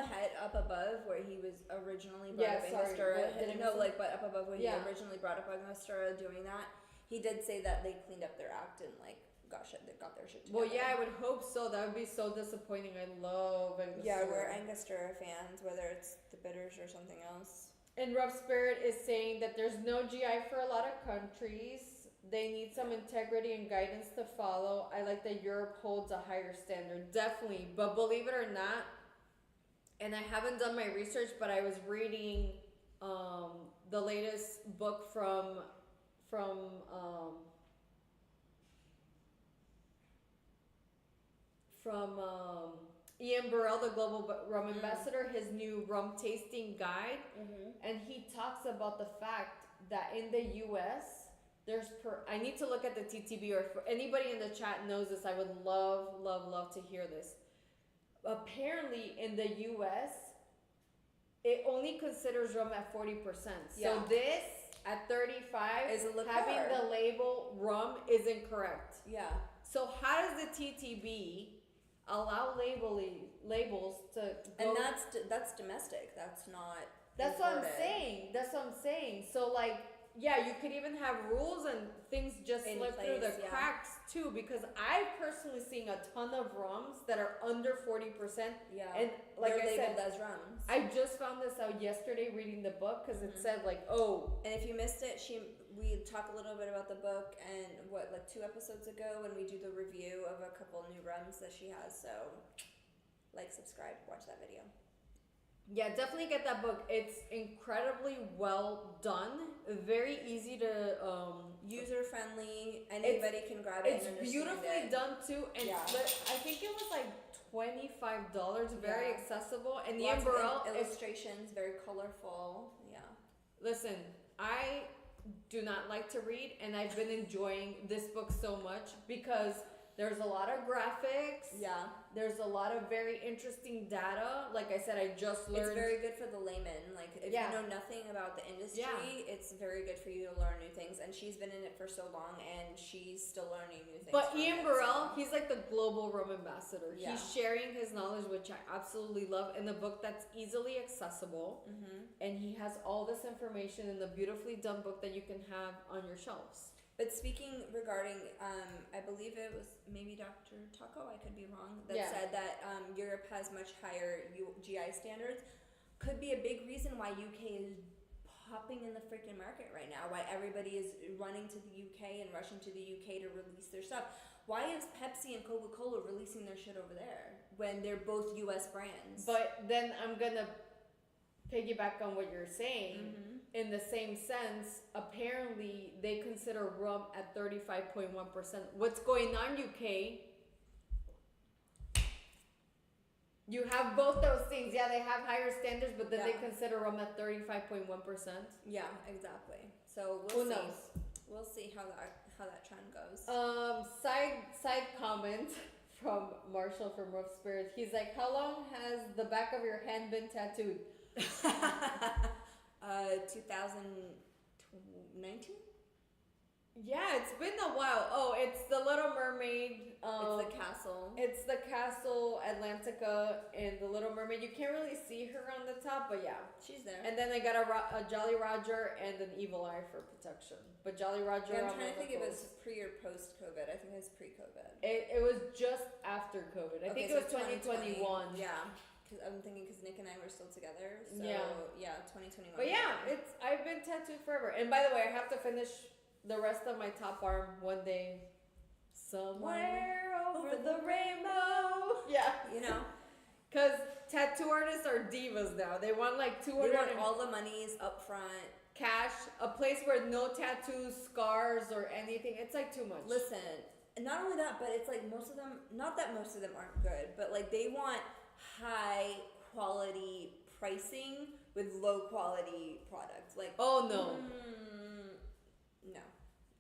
above where he was originally brought Yeah, up sorry, Angostura. what did I No, miss? like, but up above where Yeah. he originally brought up Angostura doing that, he did say that they cleaned up their act and like they got their shit together. Well, yeah, I would hope so. That would be so disappointing. I love Angostura. Yeah, we're Angostura fans, whether it's the bitters or something else. And Rough Spirit is saying that there's no GI for a lot of countries. They need some integrity and guidance to follow. I like that Europe holds a higher standard. Definitely. But believe it or not, and I haven't done my research, but I was reading the latest book from Ian Burrell, the global rum ambassador, his new rum tasting guide, and he talks about the fact that in the U.S. I need to look at the TTB, or if anybody in the chat knows this, I would love to hear this. Apparently, in the U.S., it only considers rum at 40%. Yeah. So this at 35 Is a liqueur. having the label rum is incorrect. Yeah. So how does the TTB allow labels to go? And that's domestic. That's not. That's what I'm imported. saying. So like, yeah, you could even have rules and things just In slip through the place, yeah. cracks too. Because I've personally seen a ton of rums that are under 40%. Yeah. And like they're I said, labeled as rums. I just found this out yesterday reading the book, because it said like, oh, And if you missed it, we talk a little bit about the book and like 2 episodes ago when we do the review of a couple new rums that she has. So, like, subscribe, watch that video. yeah, definitely get that book. It's incredibly well done, very easy to User friendly, anybody can grab it. It's and understand beautifully it. done too, and Yeah. but I think it was like $25. Very Yeah. accessible. And Lots Ian Burrell of is, illustrations, very colorful. Yeah. listen, I do not like to read, and I've been enjoying this book so much because there's a lot of graphics. Yeah. There's a lot of very interesting data. Like I said, I just learned. It's very good for the layman. Like, if Yeah. you know nothing about the industry, Yeah. it's very good for you to learn new things. And she's been in it for so long, and she's still learning new things. But from Ian it, Burrell, so. he's like the global rum ambassador. Yeah. He's sharing his knowledge, which I absolutely love, in a book that's easily accessible. Mm-hmm. And he has all this information in a beautifully done book that you can have on your shelves. But speaking regarding, I believe it was maybe Dr. Taco, I could be wrong, that Yeah. said that Europe has much higher GI standards. Could be a big reason why UK is popping in the freaking market right now. Why everybody is running to the UK and rushing to the UK to release their stuff. Why is Pepsi and Coca-Cola releasing their shit over there when they're both US brands? But then I'm gonna piggyback on what you're saying. Mm-hmm. In the same sense, apparently they consider rum at 35.1%. What's going on, UK? You have both those things. Yeah, they have higher standards, but then they Yeah. consider rum at 35.1%. Yeah, exactly. So Who we'll see. knows? We'll see how that trend goes. Side comment from Marshall from Rough Spirits. He's like, how long has the back of your hand been tattooed? 2019. Yeah, it's been a while. Oh, it's the Little Mermaid. It's the castle. It's the castle Atlantica and the Little Mermaid. You can't really see her on the top, but yeah. She's there. And then I got a Jolly Roger and an Evil Eye for protection. But Jolly Roger. Yeah, I'm on trying to the think if post. it's pre or post COVID. I think it's pre COVID. It was just after COVID. I think it was 2021. Yeah, because I'm thinking because Nick and I were still together. So Yeah. 2021. But yeah, I've been tattooed forever. And by the way, I have to finish the rest of my top arm one day. Somewhere over the rainbow. Yeah. You know, Because tattoo artists are divas now. They want like they 200 want all the monies up front. cash, a place where no tattoos, scars, or anything. It's like too much. Listen, and not only that, but it's like most of them, not that most of them aren't good, but like they want high quality pricing with low quality products. Like, Oh no. no,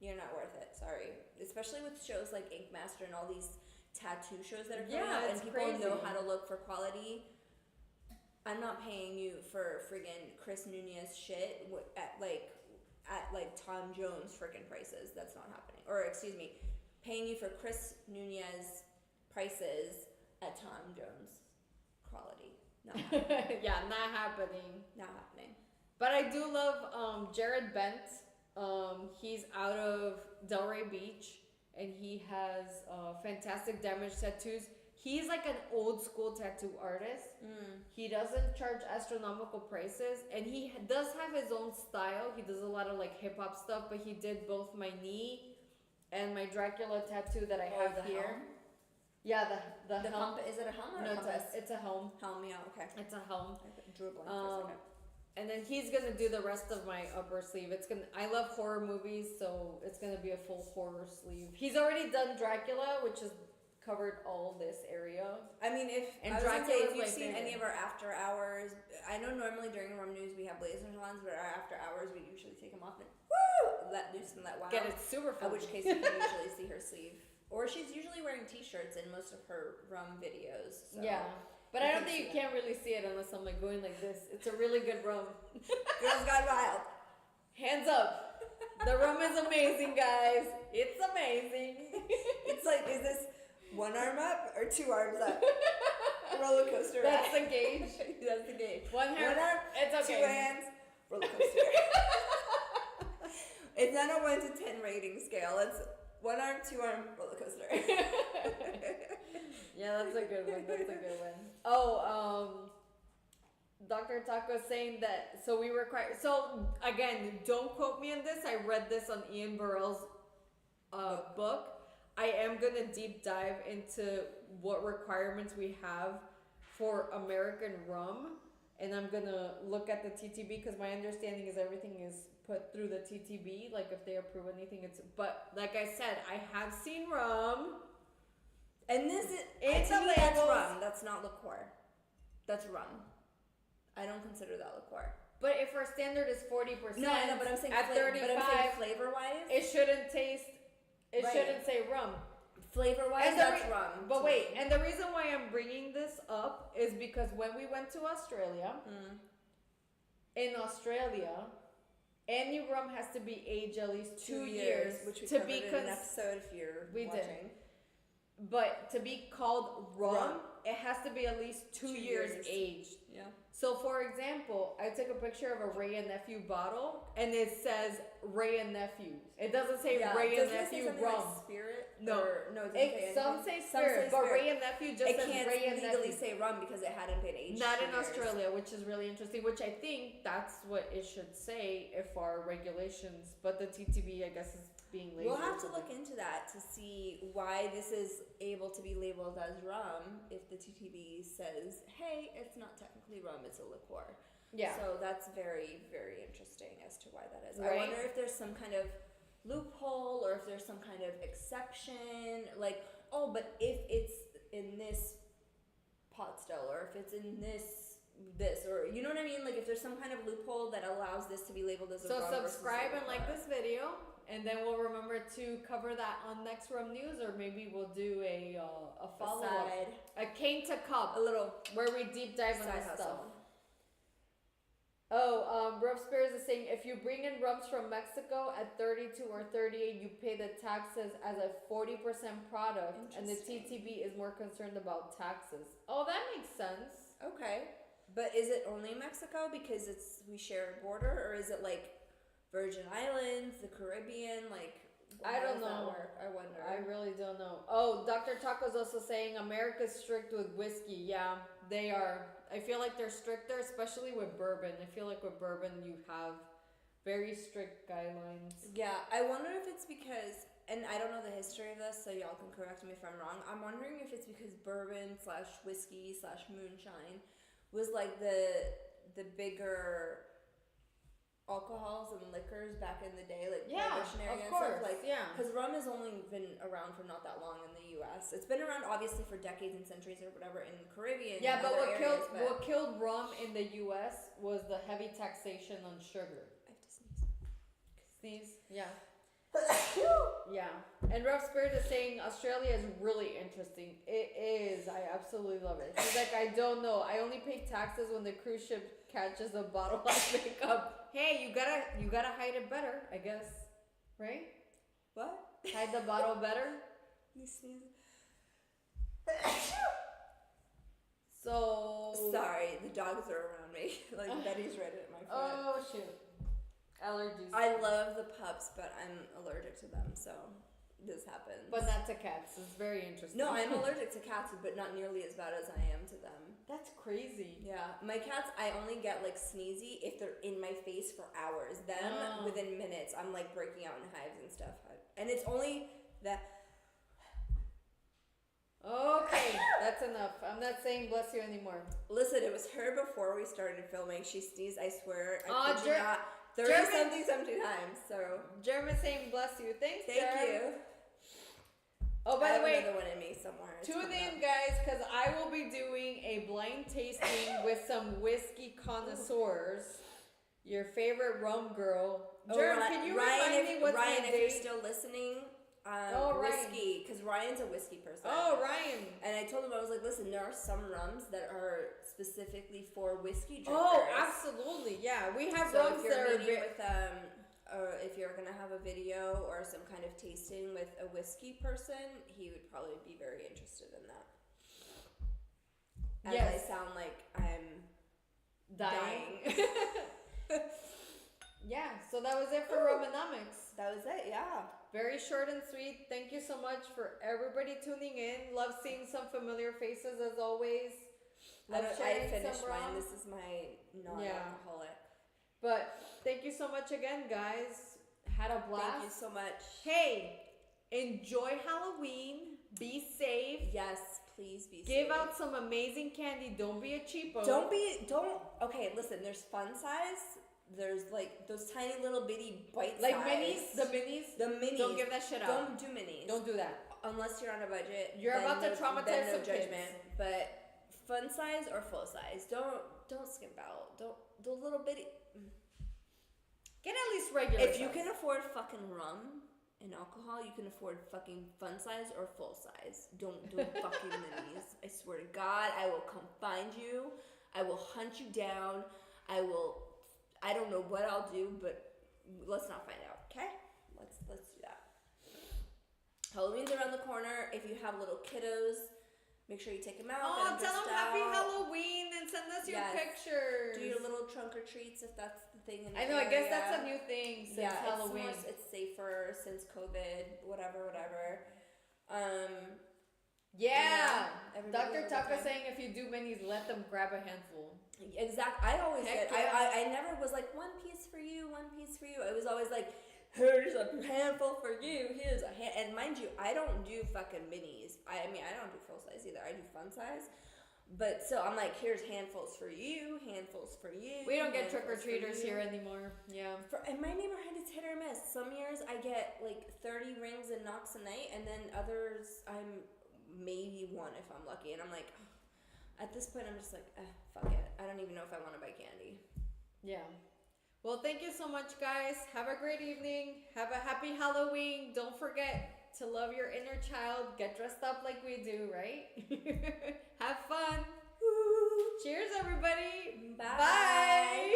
you're not worth it. Sorry. Especially with shows like Ink Master and all these tattoo shows that are coming Yeah, out, it's and people know crazy. how to look for quality. I'm not paying you for friggin' Chris Nunez shit at like Tom Jones friggin' prices. That's not happening. Or excuse me, paying you for Chris Nunez prices at Tom Jones quality. Not happening. Yeah, not happening. Not happening. But I do love Jared Bent. He's out of Delray Beach, and he has fantastic damage tattoos. He's like an old school tattoo artist. He doesn't charge astronomical prices, and he does have his own style. He does a lot of like hip hop stuff, but he did both my knee and my Dracula tattoo that I have the here. helm? Yeah, the helm. Is it a helm or No, a compass? it's a helm. Helm, yeah, okay. It's a helm. I drew a blank for a second. And then he's gonna do the rest of my upper sleeve. I love horror movies, so it's gonna be a full horror sleeve. He's already done Dracula, which has covered all this area. I mean, if And I was gonna say, Dracula's if you've my seen any favorite. of our after hours, I know normally during Rum News we have blazers on, but our after hours we usually take them off and woo, let loose and let wild. Get it super In fun. which case you can usually see her sleeve, or she's usually wearing t-shirts in most of her rum videos. So. Yeah, but You I don't can think you see can't really see it unless I'm like going like this. It's a really good rum. Girls Gone Wild. Hands up. The rum is amazing, guys. It's amazing. It's like, is this one arm up or two arms up? Roller coaster. That's ride. the gauge. That's the gauge. One hand. One arm, It's okay. 2 hands, roller coaster. It's not a 1 to 10 rating scale. It's 1 arm, 2 arm, roller coaster. Yeah, that's a good one. That's a good one. Oh, Dr. Taco saying that, so we require, so again, don't quote me on this. I read this on Ian Burrell's book. I am going to deep dive into what requirements we have for American rum. And I'm going to look at the TTB because my understanding is everything is put through the TTB. Like if they approve anything, but like I said, I have seen rum And this is In to the me, that's labels- rum. That's not liqueur. That's rum. I don't consider that liqueur. But if our standard is 40%, No, I know, but I'm saying at 35, flavor wise. it shouldn't taste. It Right. shouldn't say rum. Flavor wise, And the that's rum. But to wait, me. and the reason why I'm bringing this up is because when we went to Australia, in Australia, any rum has to be aged at least 2 years, which we to covered be in an episode if you're we did. watching. But to be called rum, Rum. it has to be at least 2 years aged. Yeah. So, for example, I took a picture of a Ray and Nephew bottle, and it says Ray and Nephew. It doesn't say Ray and Doesn't it say Nephew something rum. like spirit? No. Or, no, it doesn't say Some anything. say spirit, but Ray and Nephew just it says can't Ray and legally Nephew. say rum because it hadn't been aged. Not 2 in years. Australia, which is really interesting. Which I think that's what it should say if our regulations. But the TTB, I guess, is being lazy. We'll have to look into that to see why this is able to be labeled as rum if the TTB says, hey, it's not technically rum, it's a liqueur. Yeah. So that's very, very interesting as to why that is. Right. I wonder if there's some kind of loophole or if there's some kind of exception. Like, oh, but if it's in this pot still or if it's in this or you know what I mean? Like if there's some kind of loophole that allows this to be labeled as a So rum versus subscribe a and like liqueur. this video, and then we'll remember to cover that on next Rum News, or maybe we'll do a follow up, Side, a cane to cup, a little where we deep dive into side stuff. hustle. Rum Spears is saying if you bring in rums from Mexico at 32 or 38, you pay the taxes as a 40% product, and the Interesting. TTB is more concerned about taxes. Oh, that makes sense. Okay. But is it only Mexico because we share a border, or is it like Virgin Islands, the Caribbean, like I how don't does that know. work? I wonder. I really don't know. Oh, Dr. Taco's also saying America's strict with whiskey. Yeah, they are. I feel like they're stricter, especially with bourbon. I feel like with bourbon you have very strict guidelines. Yeah, I wonder if it's because, and I don't know the history of this, so y'all can correct me if I'm wrong. I'm wondering if it's because bourbon / whiskey / moonshine was like the bigger alcohols and liquors back in the day, like prohibitionary of and course. stuff. Like, yeah. because rum has only been around for not that long in the U.S. It's been around obviously for decades and centuries or whatever in the Caribbean. Yeah, and but other areas, what killed rum in the U.S. was the heavy taxation on sugar. I have to sneeze. Sneeze. Yeah. Yeah. And Rough Spirit is saying Australia is really interesting. It is. I absolutely love it. He's like, I don't know. I only pay taxes when the cruise ship catches a bottle I pick up. Hey, you gotta hide it better, I guess. Right? What? Hide the bottle better. You sneeze. So Sorry, the dogs are around me. Like Betty's right at my foot. Oh shoot. Allergies. I love the pups, but I'm allergic to them, so this happens. But not to cats. It's very interesting. No, I'm allergic to cats, but not nearly as bad as I am to them. That's crazy. Yeah, my cats, I only get like sneezy if they're in my face for hours. Them, within minutes, I'm like breaking out in hives and stuff. And it's only that. Okay, that's enough. I'm not saying bless you anymore. Listen, it was her before we started filming. She sneezed, I swear. I kid you Ger- not. 30-something times, so. German saying bless you. Thanks, Thank Germ. you. Oh, by I the have way, another one in me somewhere. It's tune coming in, up. guys, because I will be doing a blind tasting with some whiskey connoisseurs. Your favorite rum girl. Germ, can you remind me what's Ryan, my if date? you're still listening, Ryan. whiskey, because Ryan's a whiskey person. Oh, Ryan. And I told him, I was like, listen, there are some rums that are specifically for whiskey drinkers. Oh, absolutely. Yeah, we have So rums if that you're are meeting with or if you're gonna have a video or some kind of tasting with a whiskey person, he would probably be very interested in that. As Yes. I sound like I'm dying. Yeah, so that was it for Romanomics. That was it, yeah. Very short and sweet. Thank you so much for everybody tuning in. Love seeing some familiar faces as always. Love I sharing finished some mine. rum. This is my non-alcoholic. But thank you so much again, guys. Had a blast. Thank you so much. Hey, enjoy Halloween. Be safe. Yes, please be safe. Give out some amazing candy. Don't be a cheapo. Okay, listen, there's fun size. There's like those tiny little bitty bite like size. minis. The minis. The minis. Don't give that shit out. Don't do minis. Don't do that. unless you're on a budget, You're then about to no, traumatize then no some kids. judgment. But fun size or full size, don't skimp out. Don't the little bitty. Get at least regular. If you size. can afford fucking rum and alcohol, you can afford fucking fun size or full size. Don't do fucking minis. I swear to God, I will come find you. I will hunt you down. I don't know what I'll do, but let's not find out, okay? Let's do that. Halloween's around the corner. If you have little kiddos, make sure you take them out. Oh, tell them happy out. Halloween and send us your pictures. Do your little trunk or treats if that's the thing. In the I know. area. I guess that's a new thing since Halloween. It's safer since COVID. Whatever. Yeah. Everybody Dr. has a Tucker time. saying if you do minis, let them grab a handful. Exactly. I always Heck said. yeah. I never was like one piece for you, one piece for you. It was always like, here's a handful for you. Here's a hand. And mind you, I don't do fucking minis. I mean, I don't do full size either. I do fun size. But so I'm like, here's handfuls for you, handfuls for you. We don't get trick or handfuls for treaters you. here anymore. Yeah. In my neighborhood, it's hit or miss. Some years I get like 30 rings and knocks a night, and then others I'm maybe one if I'm lucky. And I'm like, at this point, I'm just like, fuck it. I don't even know if I want to buy candy. Yeah. Well, thank you so much, guys. Have a great evening. Have a happy Halloween. Don't forget to love your inner child. Get dressed up like we do, right? Have fun. Woo. Cheers, everybody. Bye. Bye.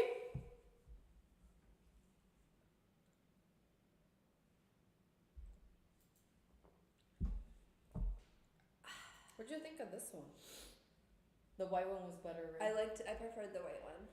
What'd you think of this one? The white one was better, right? I preferred the white one.